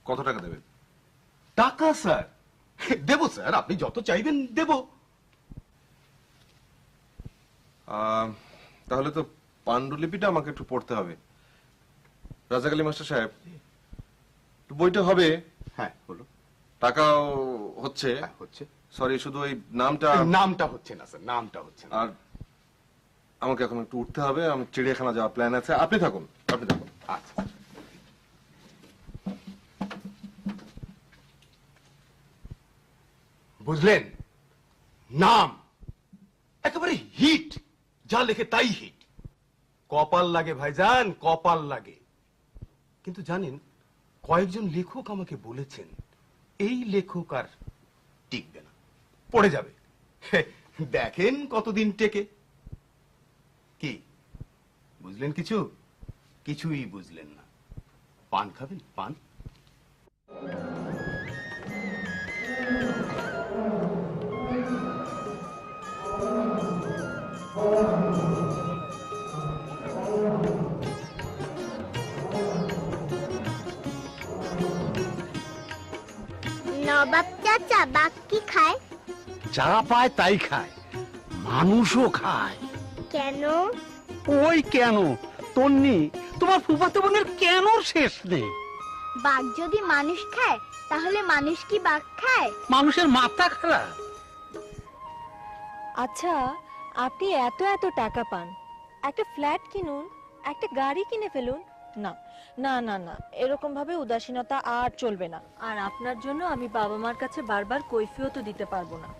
E: কত টাকা দেবেন?
D: টাকা স্যার দেবো স্যার, আপনি যত চাইবেন দেবো।
E: তাহলে তো পাণ্ডুলিপিটা আমাকে একটু পড়তে হবে। রাজ্জাক আলী মাস্টার সাহেব, বইটা হবে,
D: হ্যাঁ বলো।
E: টাকাও হচ্ছে,
D: হচ্ছে।
E: সরি, শুধু এই নামটা
D: নামটা হচ্ছে না স্যার, নামটা হচ্ছে না।
E: আর আমাকে এখন একটু উঠতে হবে, আমি চিড়িয়াখানা যাওয়ার প্ল্যান আছে। আপনি থাকুন, আপনি থাকুন।
D: আচ্ছা বুঝলেন, নাম একেবারে হিট, যা লেখে তাই হিট। কপাল লাগে ভাইজান, কপাল লাগে। কিন্তু জানেন, কয়েকজন লেখক আমাকে বলেছেন এই লেখক আর টিকবে না, পড়ে যাবে। দেখেন কতদিন টেকে। কি বুঝলেন? কিছু কিছুই বুঝলেন না। পান খাবেন? পান?
L: নবাব চাচা, বাঘ কি খায়?
G: যারা পায় তাই খায়, মানুষও খায়।
L: কেন?
G: ওই কেন তন্নি, তোমার ফুফাতো বোনের কেন শেষ নেই।
L: বাঘ যদি মানুষ খায় তাহলে মানুষ কি বাঘ খায়?
G: মানুষের মাথা খারাপ।
K: আচ্ছা, আপনি এত এত টাকা পান, একটা ফ্ল্যাট কিনুন, একটা গাড়ি কিনে ফেলুন। না না না না, এরকম ভাবে উদাসীনতা আর চলবে না। আর আপনার জন্য আমি বাবা মার কাছে বারবার কৈফিয়তও দিতে পারবো না।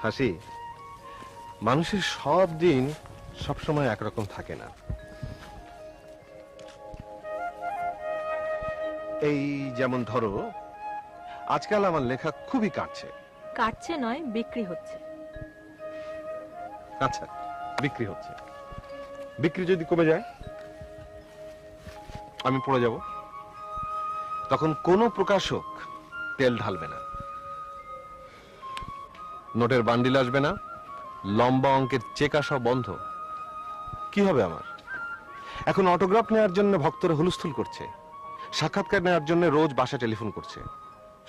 E: হাসি, মানুষের সব দিন সবসময় একরকম থাকে না। এই যেমন ধরো, আজকাল আমার লেখা খুবই কাটছে।
K: কাটছে নয়, বিক্রি হচ্ছে।
E: আচ্ছা, বিক্রি হচ্ছে। বিক্রি যদি কমে যায়, আমি পড়ে যাব। তখন কোনো প্রকাশক তেল ঢালবে না, নোটের বান্ডিল আসবে না, লম্বা অঙ্কের চেক আসা বন্ধ। কি হবে আমার? এখন অটোগ্রাফ নেওয়ার জন্য ভক্তরা হুলস্থুল করছে, সাক্ষাৎকার নেওয়ার জন্য রোজ বাসা টেলিফোন করছে।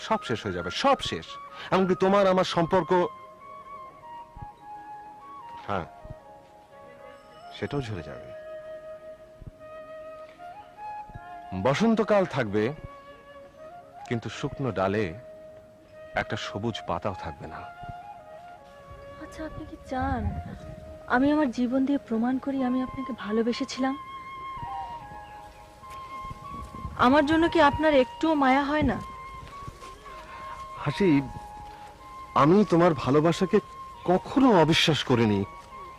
E: সব শেষ হয়ে যাবে, সব শেষ। এমনকি তোমার আমার সম্পর্ক, হ্যাঁ, সেটাও ঝরে যাবে। বসন্তকাল থাকবে, কিন্তু শুকনো ডালে একটা সবুজ পাতাও থাকবে না।
K: আচ্ছা, আপনি কি চান আমি আমার জীবন দিয়ে প্রমাণ করি আমি আপনাকে ভালোবেসেছিলাম? আমার জন্য কি আপনার একটুও মায়া হয় না?
E: হাসি, আমি তোমার ভালোবাসাকে কখনো অবিশ্বাস করিনি,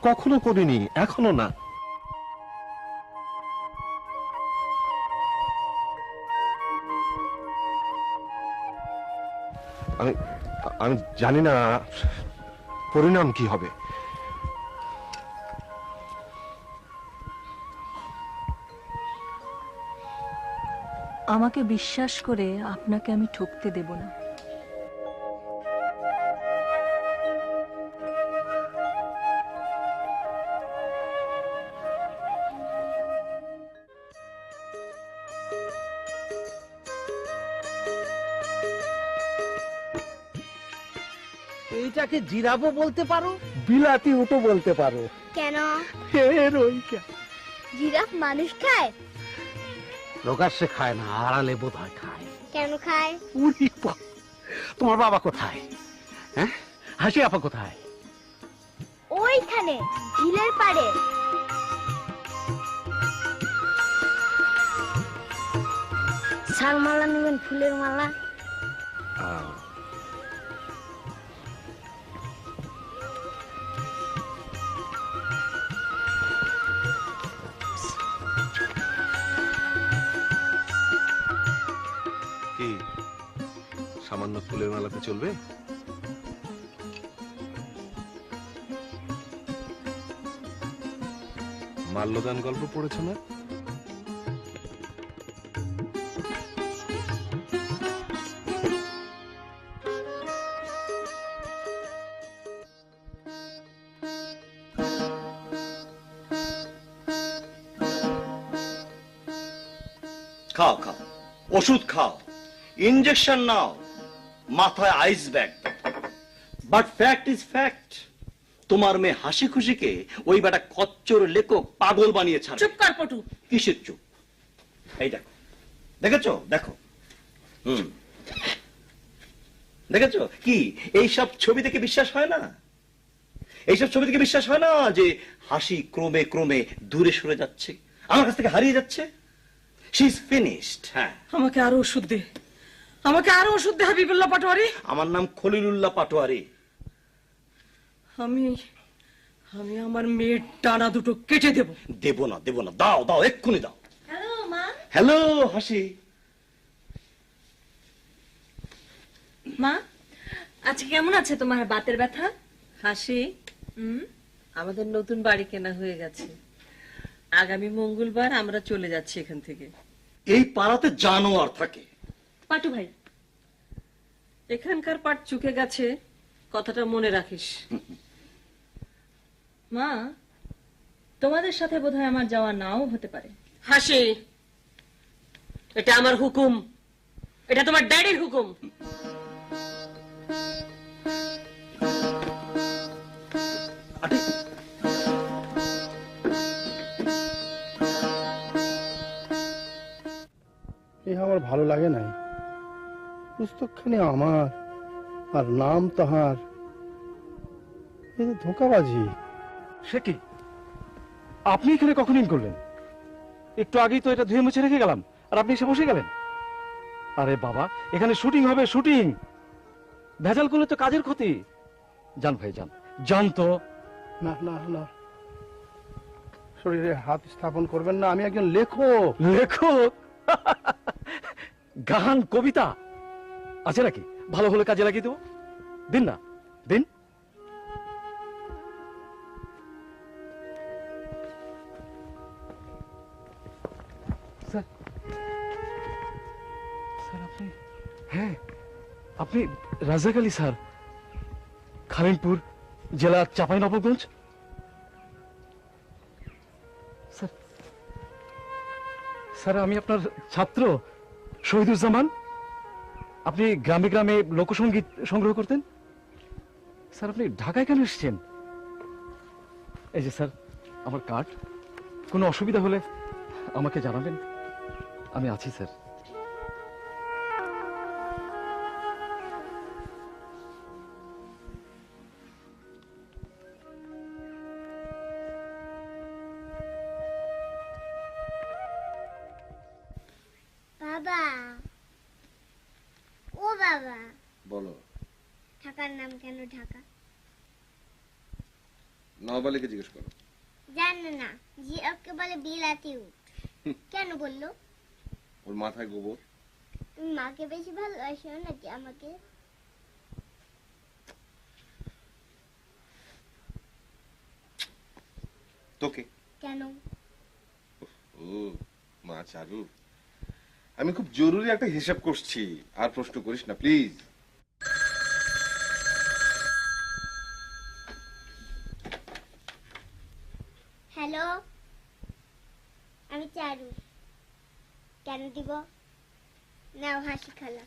E: কখনো করিনি, এখনো না। আমি আমি জানি না পরিণাম কি হবে।
K: আমাকে বিশ্বাস করে আপনাকে আমি ঠকতে দেব না।
G: এইটাকে জিরাফও বলতে পারো,
F: বিলাতি উটো বলতে পারো।
L: কেন?
F: এর ওইটা
L: জিরাফ মানুষ খায়?
G: প্রকাশ্যে খায় না, আড়ালে বোধ হয় খায়।
L: কেন খায়?
G: উরি বাবা, তোমার বাবা কোথায়? হ্যাঁ, হাসি আপা কোথায়?
L: ওইখানে ঝিলের পাড়ে। শালমালা নেবেন? ফুলের মালা?
E: কি সামান্য ফুলের মালাতে চলবে? মাল্যদান গল্প পড়েছো না?
I: খাও খাও, ওষুধ খাও, ইনজেকশন নাও, মাথায় ice bag. But fact is fact, তোমার মেয়ে হাসি খুশিকে ওই বেটা কচ্চর লেখক পাগল বানিয়ে ছাড়ে।
J: চুপ কর পটু।
I: কিসের চুপ? এই দেখো, দেখেছো? দেখো, দেখেছো কি? এইসব ছবি থেকে বিশ্বাস হয় না? এইসব ছবি থেকে বিশ্বাস হয় না যে হাসি ক্রমে ক্রমে দূরে সরে যাচ্ছে, আমার কাছ থেকে হারিয়ে যাচ্ছে? She is finished. হ্যাঁ,
J: আমাকে আরো ওষুধ দে, আমাকে আরো ওষুধ দে হাবিবুল্লাহ পাটোয়ারি।
I: আমার নাম খলিলুল্লাহ পাটোয়ারি।
J: আমি আমি আমার মেয়ের ডানা দুটো কেটে দেব।
I: দেব না, দেব না, দাও দাও, এক্ষুনি দাও।
K: হ্যালো মা।
I: হ্যালো হাসি।
K: মা, আজকে কেমন আছে তোমার বাতের ব্যথা?
J: হাসি, আমাদের নতুন বাড়ি কেনা হয়ে গেছে। আগামী মঙ্গলবার আমরা চলে যাচ্ছি এখান থেকে।
I: এই পাড়াতে জানোয়ার থাকে।
K: পাটু ভাই,
J: এখানকার পাট চুকে গেছে, কথাটা মনে রাখিস।
K: মা, তোমাদের সাথে বোধহয় আমার যাওয়া নাও হতে পারে।
J: হাসি, এটা আমার হুকুম, এটা তোমার ড্যাডির হুকুম।
A: এ আমার ভালো লাগে নাই। পুস্তকখানি আমার আর নাম তাহার, এই যে ধোঁকাবাজি।
F: সে কি? আপনি এখানে কখন ইন করলেন? একটু আগেই তো এটা ধুয়ে মুছে রেখে গেলাম, আর আপনি এসে বসে গেলেন। আরে বাবা, এখানে শুটিং হবে, শুটিং। ভেজাল করলে তো কাজের ক্ষতি। যান ভাই, যান, যান তো।
A: না না না, শরীরে হাত স্থাপন করবেন না, আমি একজন লেখক।
F: লেখক? গান কবিতা আছে নাকি? ভালো হলে কাজে লাগিয়ে দেবো। দিন না, দিন। স্যার, স্যার আপনি? হ্যাঁ, আপনি রাজাক আলী স্যার, খালিমপুর জেলা চাঁপাইনবাবগঞ্জ। স্যার, স্যার আমি আপনার ছাত্র শহীদুজ্জামান। আপনি গ্রামে গ্রামে লোকসঙ্গীত সংগ্রহ করতেন। স্যার আপনি ঢাকায় কেন এসেছেন? এই যে স্যার আমার কার্ড, কোনো অসুবিধা হলে আমাকে জানাবেন, আমি আছি স্যার।
L: বাবা, ও বাবা,
E: বলো।
L: ঢাকার নাম কেন ঢাকা?
E: নবালিকে জিজ্ঞেস করো।
L: জানো না, জিরাফকে বলে বিলাতি উট। কেন বললো?
E: ওর মাথায় গোবর।
L: তুমি মাকে বেশি ভালোবাসো নাকি আমাকে?
E: তোকে।
L: কেন?
E: ও মা চারু, আমি খুব জরুরি একটা হিসাব করছি, আর প্রশ্ন করিস না প্লিজ।
L: হ্যালো, আমি চারু। কেন দিব? নাও হাসি খালা।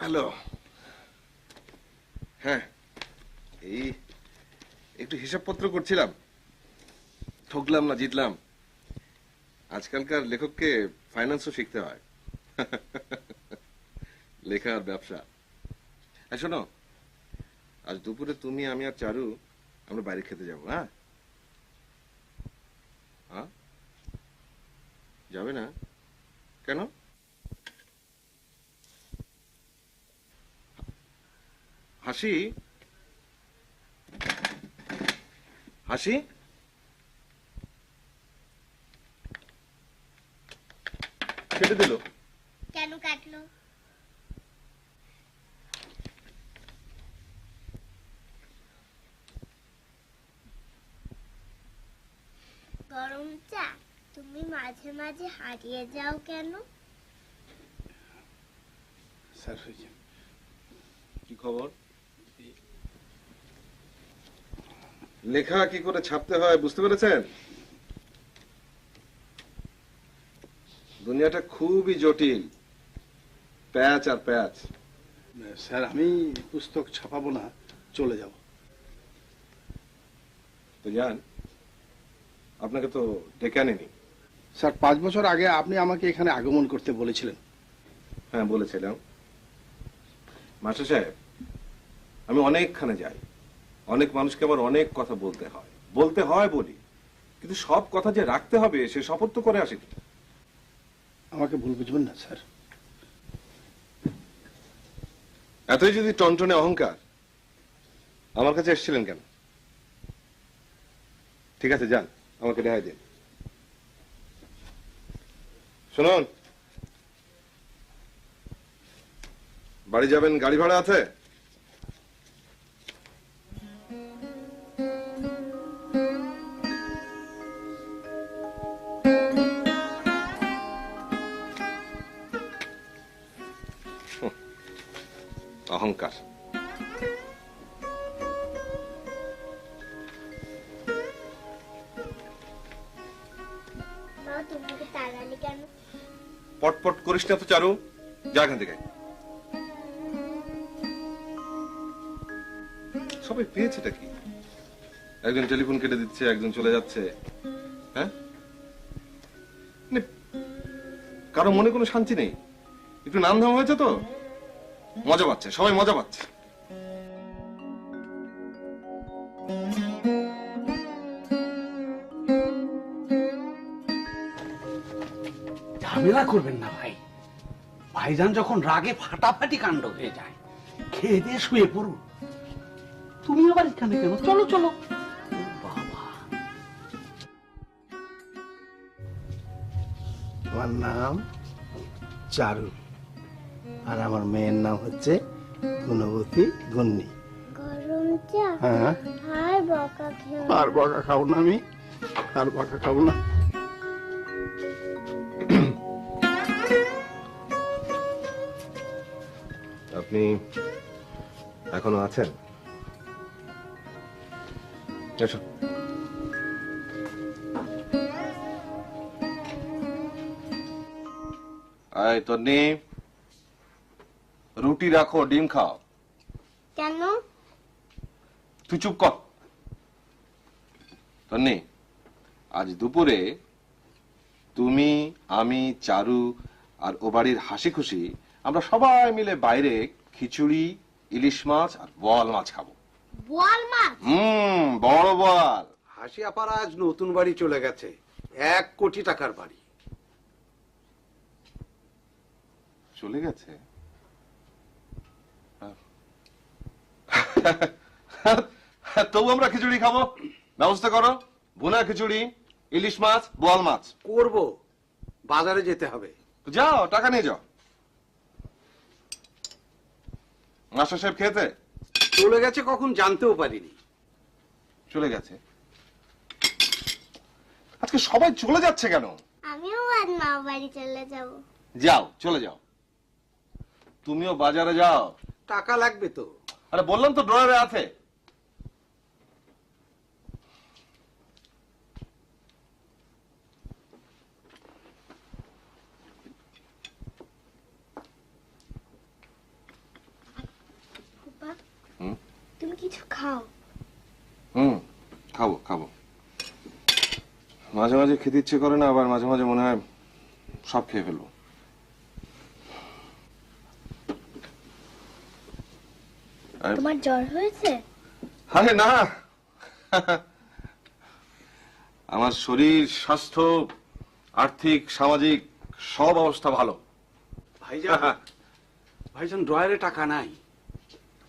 E: হ্যালো। হ্যাঁ, এই একটু হিসাবপত্র করছিলাম, ঠকলাম না জিতলাম। আজকালকার লেখককে ফাইন্যান্সও শিখতে হয়। লেখা আর ব্যবসা। হ্যাঁ শোনো, আজ দুপুরে তুমি, আমি আর চারু আমরা বাইরে খেতে যাবো। হ্যাঁ, হ্যাঁ, যাবে না কেন? হাসি, হাসি, কেটে দিল
L: কেন কাটলো? গরম চা, তুমি মাঝে মাঝে হারিয়ে যাও কেন?
A: স্যার,
E: কি খবর? লেখা কি করে ছাপতে হয় বুঝতে পেরেছেন? দুনিয়াটা খুবই জটিল, প্যাচ আর প্যাচ।
A: স্যার, আমি পুস্তক ছাপাবো না, চলে যাব।
E: তো যান, আপনাকে তো ডেকে আনেনি।
A: স্যার, 5 বছর আগে আপনি আমাকে এখানে আগমন করতে বলেছিলেন।
E: হ্যাঁ বলেছিলাম। মাস্টার সাহেব, আমি অনেকখানে যাই, অনেক মানুষকে আবার অনেক কথা বলতে হয় বলি, কিন্তু সব কথা যে রাখতে হবে সে শপথ তো করে আসেনি।
A: আমাকে ভুল বুঝবেন না স্যার।
E: এতই যদি টনটনে অহংকার, আমার কাছে এসেছিলেন কেন? ঠিক আছে যান, আমাকে রেহাই দিন। শুনুন, বাড়ি যাবেন, গাড়ি ভাড়া আছে? অহংকার।
L: মা, তোমাকে তাড়ালি কেন?
E: পটপট করিস না তো চারু, যা এখান থেকে। সবাই পেয়েছেটা কি? একজন টেলিফোন কেটে দিচ্ছে, একজন চলে যাচ্ছে। হ্যাঁ, মানে কারো মনে কোনো শান্তি নেই। একটু নাম ধাম হয়েছে তো মজা পাচ্ছে, সবাই মজা পাচ্ছে।
G: ঝামেলা করবেন না ভাই, ভাইজান যখন রাগে ফাটাফাটি কাণ্ড হয়ে যায়, খেয়ে দিয়ে শুয়ে পড়ুন। তুমি আবার এখানে কেন? চলো চলো। বাবা,
A: আমার নাম চারু, আর আমার মেয়ের নাম হচ্ছে গুণবতী গুন্নি।
L: গরম চা
A: হ্যাঁ,
L: আর বকা খেও।
A: আর বকা খাবো না আমি, আর বকা খাবো না।
E: আপনি এখনো আছেন? এসো। আয় তন্নি, রুটি রাখো, ডিম খাও।
L: কেন?
E: তুই চুপ কর। তন্নি, আজ দুপুরে তুমি, আমি, চারু আর ও বাড়ির হাসি খুশি আমরা সবাই মিলে বাইরে খিচুড়ি, ইলিশ মাছ আর বোয়াল মাছ খাবো।
L: বোয়াল মাছ?
E: বড় বোয়াল।
G: হাসি আপার আজ নতুন বাড়ি চলে গেছে, 1 কোটি টাকার বাড়ি।
E: চলে গেছে? তবু আমরা খিচুড়ি খাবো, ব্যবস্থা করো। ভুনা খিচুড়ি, ইলিশ মাছ, বোয়াল মাছ
G: করব, বাজারে যেতে হবে।
E: যাও, টাকা নিয়ে যাও। মাস্টার সাহেব খেতে
G: চলে গেছে কখন জানতেও পারিনি।
E: চলে গেছে? আজকে সবাই চলে যাচ্ছে কেন?
L: আমিও আজ মা বাড়ি চলে যাব।
E: যাও, চলে যাও। তুমিও বাজারে যাও।
G: টাকা লাগবে তো।
E: আরে বললাম তো ড্রয়ারে আছে। খাবো খাবো। মাঝে মাঝে খেতে ইচ্ছে করে না, আবার মাঝে মাঝে মনে হয় সব খেয়ে ফেলবো।
L: তোমার জ্বর হয়েছে?
E: আরে না, আমার শরীর, স্বাস্থ্য, আর্থিক, সামাজিক সব অবস্থা ভালো।
G: ভাইজান, ভাইজান ড্রয়ারে টাকা নাই।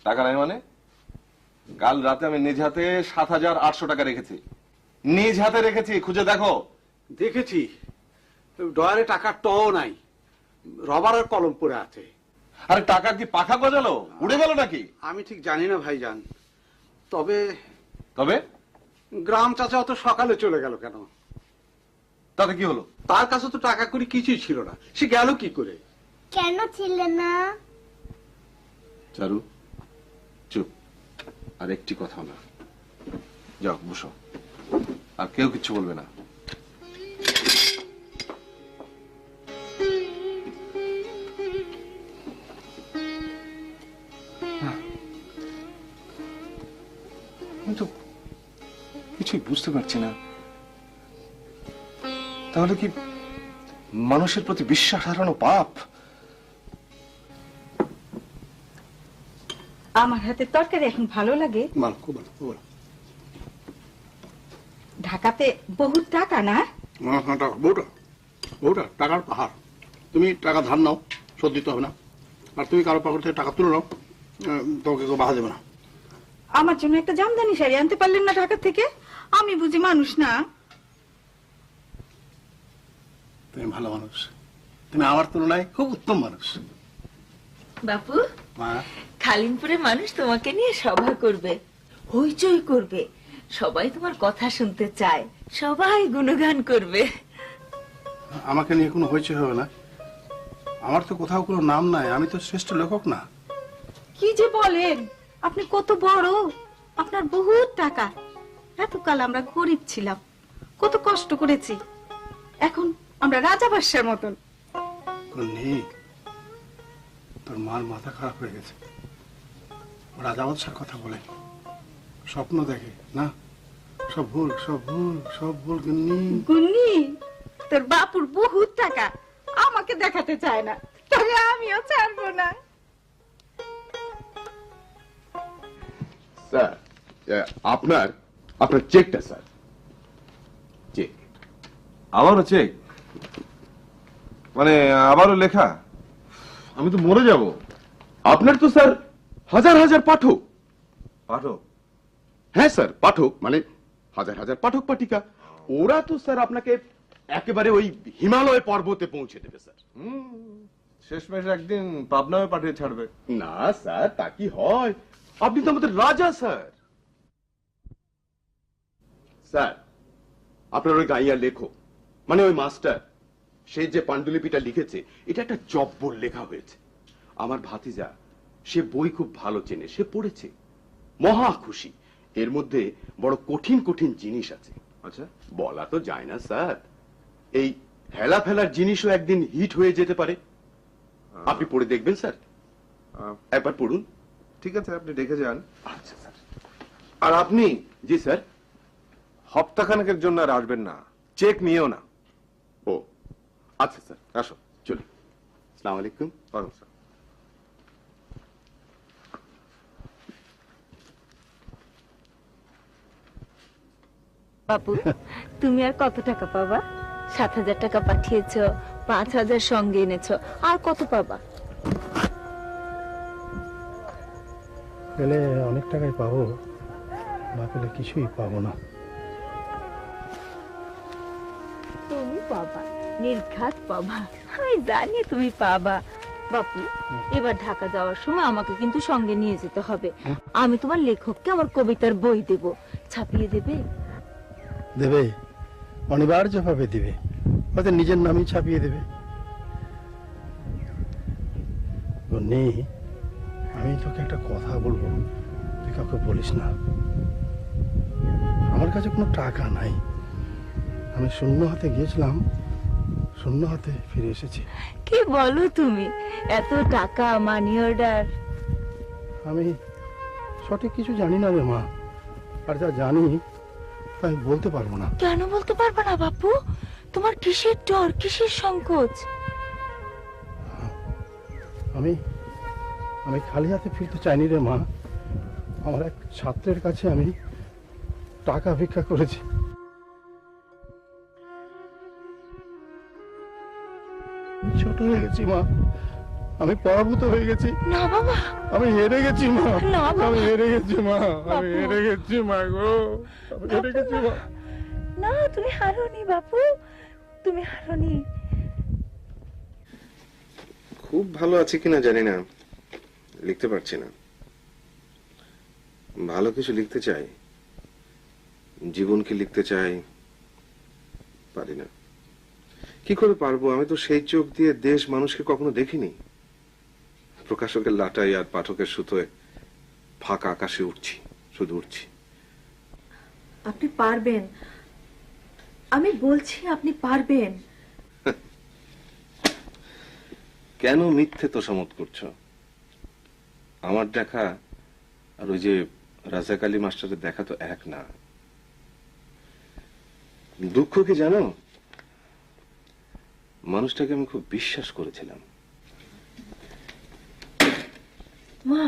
E: টাকা নাই মানে? কাল রাতে আমি নিজ হাতে 7,800 টাকা রেখেছি। নিজ হাতে রেখেছি, খুঁজে দেখো।
G: দেখেছি, ড্রয়ারে টাকার টও নাই, রবারের কলম পড়ে আছে।
E: আরে টাকা কি পাখা গজালো, উড়ে গেল নাকি?
G: আমি ঠিক জানি না ভাইজান, তবে
E: তবে
G: গ্রাম চাচা তো সকালে চলে গেল কেন?
E: তাতে কি হলো?
G: তার কাছে তো টাকা করি কিছুই ছিল না, সে গেল কি করে?
L: কেন ছিলে না?
E: চারু চুপ, আর একটি কথা না। যাও বসো, আর কেউ কিচ্ছু বলবে না। আমি তো কিছুই বুঝতে পারছি না, তাহলে কি মানুষের প্রতি বিশ্বাস হারানো পাপ?
C: আমার হাতে তরকারি এখন ভালো লাগে। ঢাকাতে বহুত টাকা না?
A: বউটা টাকার পাহাড়। তুমি টাকা ধার নাও, শোধ দিতে হবে না। আর তুমি কারো পকেট থেকে টাকা তুলে নাও, তোমাকে কেউ বাধা দেবে না।
C: আমার জন্য একটা জামদানি শাড়ি আনতে পারলেন না ঢাকা থেকে? আমি বুঝি মানুষ না?
A: তুমি ভালো মানুষ, তুমি আমার তুলনায় খুব উত্তম মানুষ।
B: বাপু,
A: মা,
B: খালিমপুরে মানুষ তোমাকে নিয়ে সভা করবে, হইচই করবে, সবাই তোমার কথা শুনতে চায়, সবাই গুণগান করবে।
A: আমাকে নিয়ে কোনো হইচই হবে না। আমার তো কোথাও কোনো নাম নাই, আমি তো শ্রেষ্ঠ লেখক না।
C: কি যে বলেন, আপনি কত বড়, আপনার বহুত টাকা। এতকাল আমরা গরিব ছিলাম, কত কষ্ট করেছি, এখন আমরা রাজা বাদশার মতন।
A: নেই, তোর মার মাথা খারাপ হয়ে গেছে। রাজা বাদশার কথা বলে, স্বপ্ন দেখে না, সব ভুল, সব ভুল, সব ভুল।
C: গুন্নি, তোর বাপুর বহুত টাকা, আমাকে দেখাতে চায় না, তবে আমিও ছাড়বো না।
D: স্যার, আপনার চেকটা স্যার। চেক।
E: আবারও চেক? মানে আবারও লেখা? আমি তো মরে যাব।
D: আপনার তো স্যার হাজার হাজার পাঠক।
E: পাঠক?
D: হ্যাঁ স্যার, পাঠক মানে হাজার হাজার পাঠক পাঠিকা। ওরা তো স্যার আপনাকে একেবারে ওই হিমালয় পর্বতে পৌঁছে দেবে স্যার।
E: শেষমেশ একদিন পাবনামে পাঠিয়ে ছাড়বে।
D: না স্যার, তা কি হয়? আপনি তো আমাদের রাজা স্যার। স্যার, আপনার ওই গাইয়া লেখক মানে ওই মাস্টার, সে যে পাণ্ডুলিপিটা লিখেছে, এটা একটা জব্বর লেখা হয়েছে। আমার ভাতিজা সে বই খুব ভালো চেনে, সে পড়েছে, মহা খুশি। এর মধ্যে বড় কঠিন কঠিন জিনিস আছে।
E: আচ্ছা,
D: বলা তো যায় না স্যার, এই হেলা ফেলার জিনিসও একদিন হিট হয়ে যেতে পারে। আপনি পড়ে দেখবেন স্যার, একবার পড়ুন।
E: ঠিক আছে, আপনি দেখে যান।
D: আচ্ছা স্যার।
E: আর আপনি
D: জি স্যার।
E: সপ্তাহখানেকের জন্য আর আসবেন না, চেক নিয়েও না।
D: ও আচ্ছা স্যার,
E: আসো।
D: চলুন। আসসালামু আলাইকুম।
E: ওয়ালাইকুম আসসালাম।
B: বাপু, তুমি আর কত টাকা পাবা? 7,000 টাকা পাঠিয়েছো, 5,000 সঙ্গে এনেছো, আর কত পাবা?
A: পেলে অনেক টাকাই পাবো, না পেলে কিছুই পাবো না।
B: তুমি পাবা, নির্ঘাত পাবা, আমি জানি তুমি পাবা। বাপু, এবার ঢাকা যাওয়ার সময় আমাকে কিন্তু সঙ্গে নিয়ে যেতে হবে। আমি তোমার লেখককে আমার কবিতার বই দেব, ছাপিয়ে দেবে?
A: দেবে, অনিবার্যভাবে দেবে, হয়তো নিজের নামই ছাপিয়ে দেবে। নেই, আমি তোকে একটা কথা বলবো, তুই কাউকে বলিস না। আমার কাছে কোনো টাকা নাই, আমি শূন্য হাতে গিয়েছিলাম, শূন্য হাতে ফিরে এসেছি।
B: কি বলো তুমি? এত টাকা, মানি অর্ডার?
A: আমি সঠিক কিছু জানি না রে মা, আর যা জানি আমি বলতে পারবো না।
B: কেন বলতে পারবে না বাপু? তোমার কিসের ডর, কিসের সংকোচ?
A: আমি আমি খালি হাতে ফিরতে চাইনি রে মা। আমার এক ছাত্রের কাছে আমি টাকা ভিক্ষা করেছি। আমি ছোট হয়ে গেছি মা, আমি পরাভূত হয়ে গেছি।
B: না বাবা,
A: আমি হেরে গেছি মা,
B: না বাবা।
A: আমি হেরে গেছি মা, আমি
B: বাপু।
A: হেরে গেছি মা গো, আমি হেরে গেছি মা।
B: না, তুমি হারোনি বাপু, তুমি হারোনি।
E: খুব ভালো আছি কিনা জানি না, লিখতে পারছি না। ভালো কিছু লিখতে চাই, জীবনকে লিখতে চাই, পারি না। কি করে পারবো? আমি তো সেই চোখ দিয়ে দেশ মানুষকে কখনো দেখিনি। প্রকাশকের লাটাই আর পাঠকের সুতোয় ফাঁকা আকাশে উঠছি, শুধু উঠছি।
K: আপনি পারবেন, আমি বলছি আপনি পারবেন।
E: কেন মিথ্যে তোষামত করছো? আমার দেখা আর ওই যে রাজাক আলী মাস্টারের দেখা তো এক না। দুঃখ কি জানো, মানুষটাকে আমি খুব বিশ্বাস করেছিলাম।
J: মা,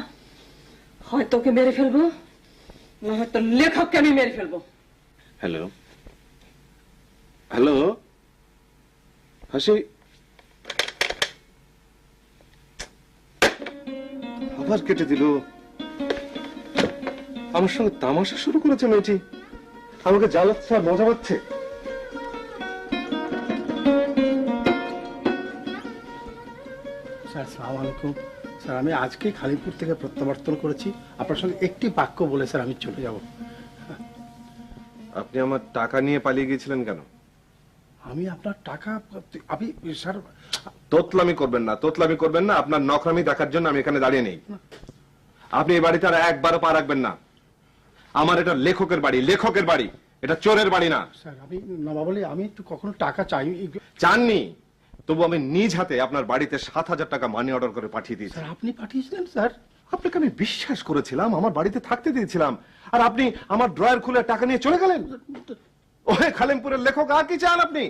J: হয়তো ওকে মেরে ফেলবো, না হয়তো লেখককে আমি মেরে ফেলবো।
E: হ্যালো হ্যালো, হাসি আবার কেটে দিল। আমার সঙ্গে তামাশা শুরু করেছে মেয়েটি, আমাকে জ্বালাচ্ছে আর মজা পাচ্ছে।
A: স্যার আসসালামু আলাইকুম। স্যার আমি আজকেই খালিপুর থেকে প্রত্যাবর্তন করেছি। আপনার সঙ্গে একটি বাক্য বলে স্যার আমি চলে যাব।
E: আপনি আমার টাকা নিয়ে পালিয়ে গিয়েছিলেন কেন?
A: আমি আপনার টাকা আমি স্যার
E: তোতলামি করবেন না, তোতলামি করবেন না। আপনার নকরামি দেখার জন্য আমি এখানে দাঁড়িয়ে নেই। আপনি এই বাড়িতে আর একবারও পা রাখবেন না। আমার এটা লেখকের বাড়ি, লেখকের বাড়ি, এটা চোরের বাড়ি না।
A: স্যার আমি নবাবলি আমি তো কখনো টাকা চাই
E: চাননি, তবু আমি নিজ হাতে আপনার বাড়িতে 7,000 টাকা মানি অর্ডার করে পাঠিয়ে দিয়েছি।
A: স্যার আপনি পাঠিয়েছিলেন স্যার?
E: আপনাকে আমি বিশ্বাস করেছিলাম, আমার বাড়িতে থাকতে দিয়েছিলাম, আর আপনি আমার ড্রয়ার খুলে টাকা নিয়ে চলে গেলেন। ওহে খালেমপুরের লেখক, আর কি চান আপনি?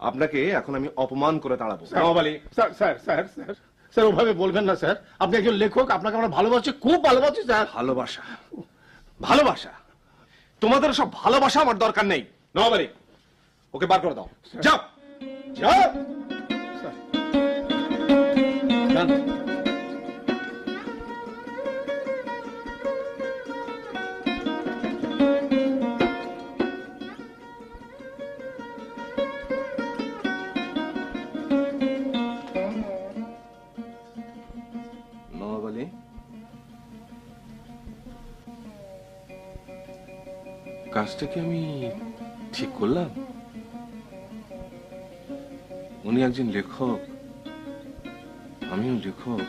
E: আপনাকে এখন আমি অপমান করে দাঁড়াবো।
A: Sir sir sir sir sir ওভাবে বলবেন না স্যার। আপনি একজন লেখক, আপনাকে আমরা ভালোবাসি, খুব ভালোবাসি স্যার।
E: ভালোবাসা, ভালোবাসা, তোমাদের সব ভালোবাসা আমার দরকার নেই। নবাব আলী, ওকে বার করে দাও। যাও যাও। নবাব আলী, কাজটা কি আমি ঠিক করলাম? উনি একজন লেখক, আমিও লেখক।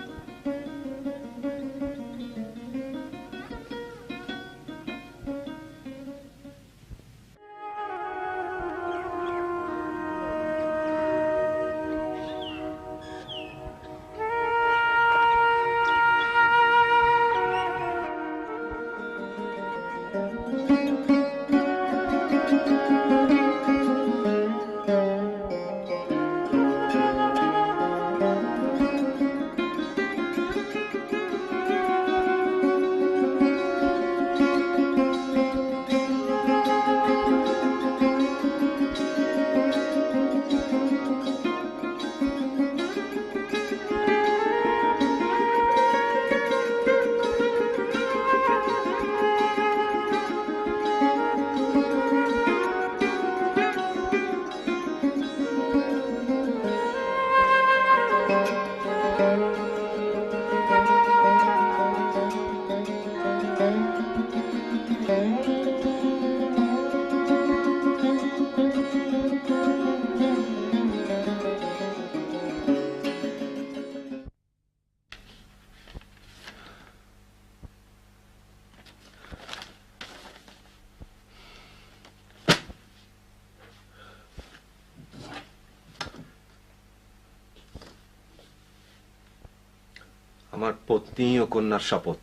E: আমার পত্নী ও কন্যার শপথ,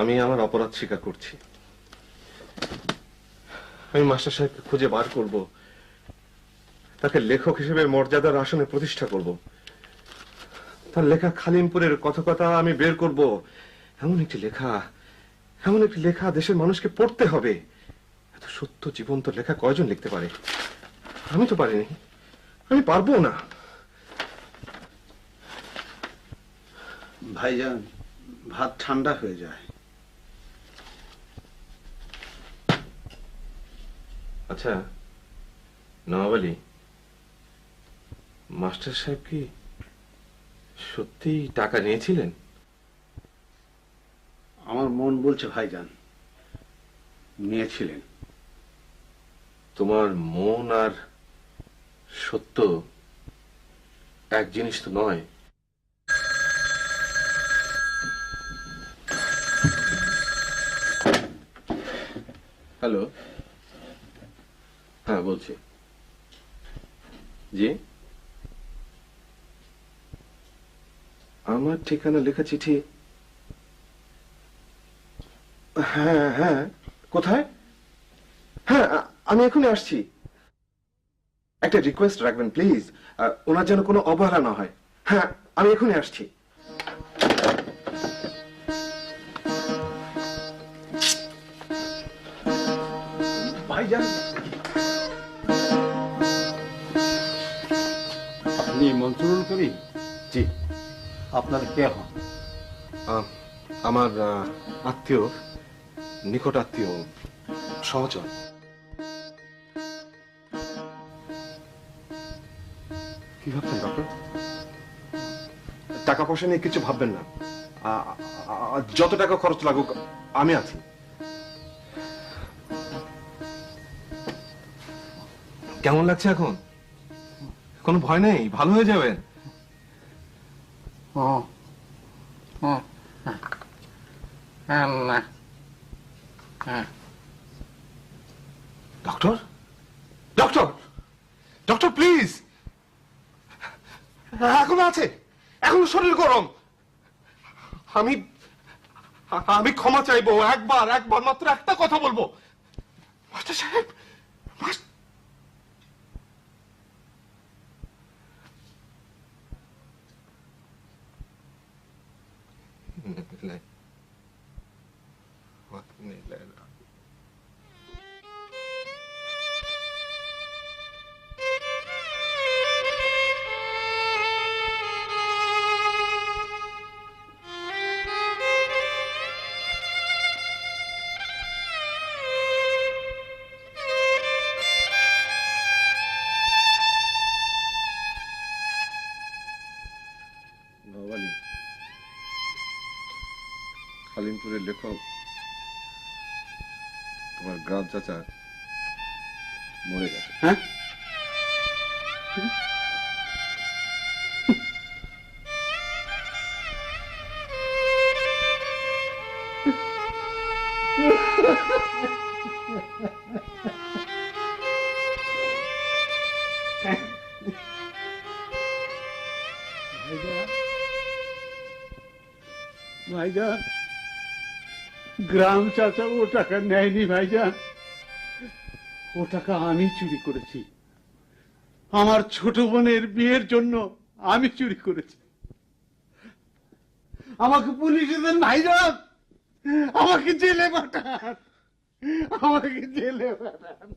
E: আমি আমার অপরাধ স্বীকার করছি। আমি মাস্টার সাহেবকে খুঁজে বার করব, তাকে লেখক হিসেবে মর্যাদার আসনে প্রতিষ্ঠা করব, তার লেখা খালিমপুরের কথকতা আমি বের করব। এমন একটি লেখা দেশের মানুষকে পড়তে হবে। এত সত্য জীবন্ত লেখা কয়জন লিখতে পারে? আমি তো পারিনি, আমি পারবো না।
G: ভাইজান, ভাত ঠান্ডা হয়ে যায়।
E: আচ্ছা নওয়াব আলী, মাস্টার সাহেব কি সত্যি টাকা নিয়েছিলেন?
G: আমার মন বলছে ভাইজান নিয়েছিলেন।
E: তোমার মন আর সত্য এক জিনিস তো নয়। হ্যালো, হ্যাঁ বলছি। জি, আমার ঠিকানা লেখা চিঠি? হ্যাঁ হ্যাঁ, কোথায়? হ্যাঁ, আমি এখনই আসছি। একটা রিকোয়েস্ট রাখবেন প্লিজ, ওনার যেন কোনো অবহেলা না হয়। হ্যাঁ, আমি এখনই আসছি।
G: ভাইজান, আপনি মনসুরুল করিম?
E: জি।
G: আপনার কে হন?
E: আমার আত্মীয়, নিকট আত্মীয়, সহচর। কি ভাবছেন ডক্টর? টাকা পয়সা নিয়ে কিছু ভাববেন না। যত টাকা খরচ লাগুক আমি আছি। কেমন লাগছে এখন? কোনো ভয় নেই, ভালো হয়ে যাবেন। Doctor, doctor, doctor please. এখনো আছে, এখনো শরীর গরম। আমি ক্ষমা চাইবো, একবার মাত্র একটা কথা বলবো। মাস্টার সাহেব, খালিমপুরের লেখক তোমার গ্রাম চাচা মরে গেছে।
G: হ্যাঁ, ভাইজান, গ্রাম চাচা ও টাকা নেয়নি ভাইজান। ও টাকা আমি চুরি করেছি। আমার ছোট বোনের বিয়ের জন্য আমি চুরি করেছি। আমাকে পুলিশে দেন ভাইজান, আমাকে জেলে পাঠান, আমাকে জেলে পাঠান।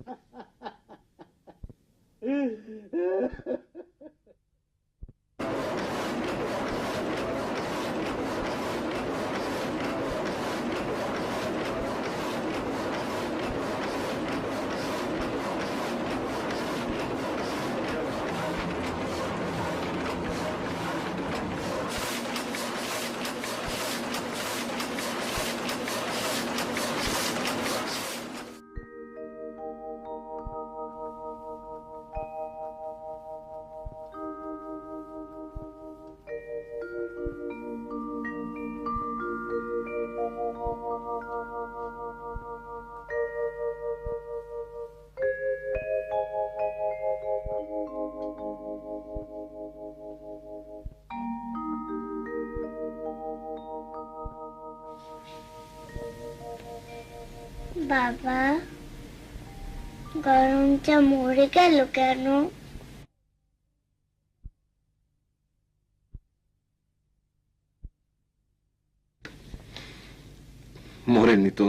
L: বাবা গরম চা মরে গেল কেন?
E: মরেননি তো।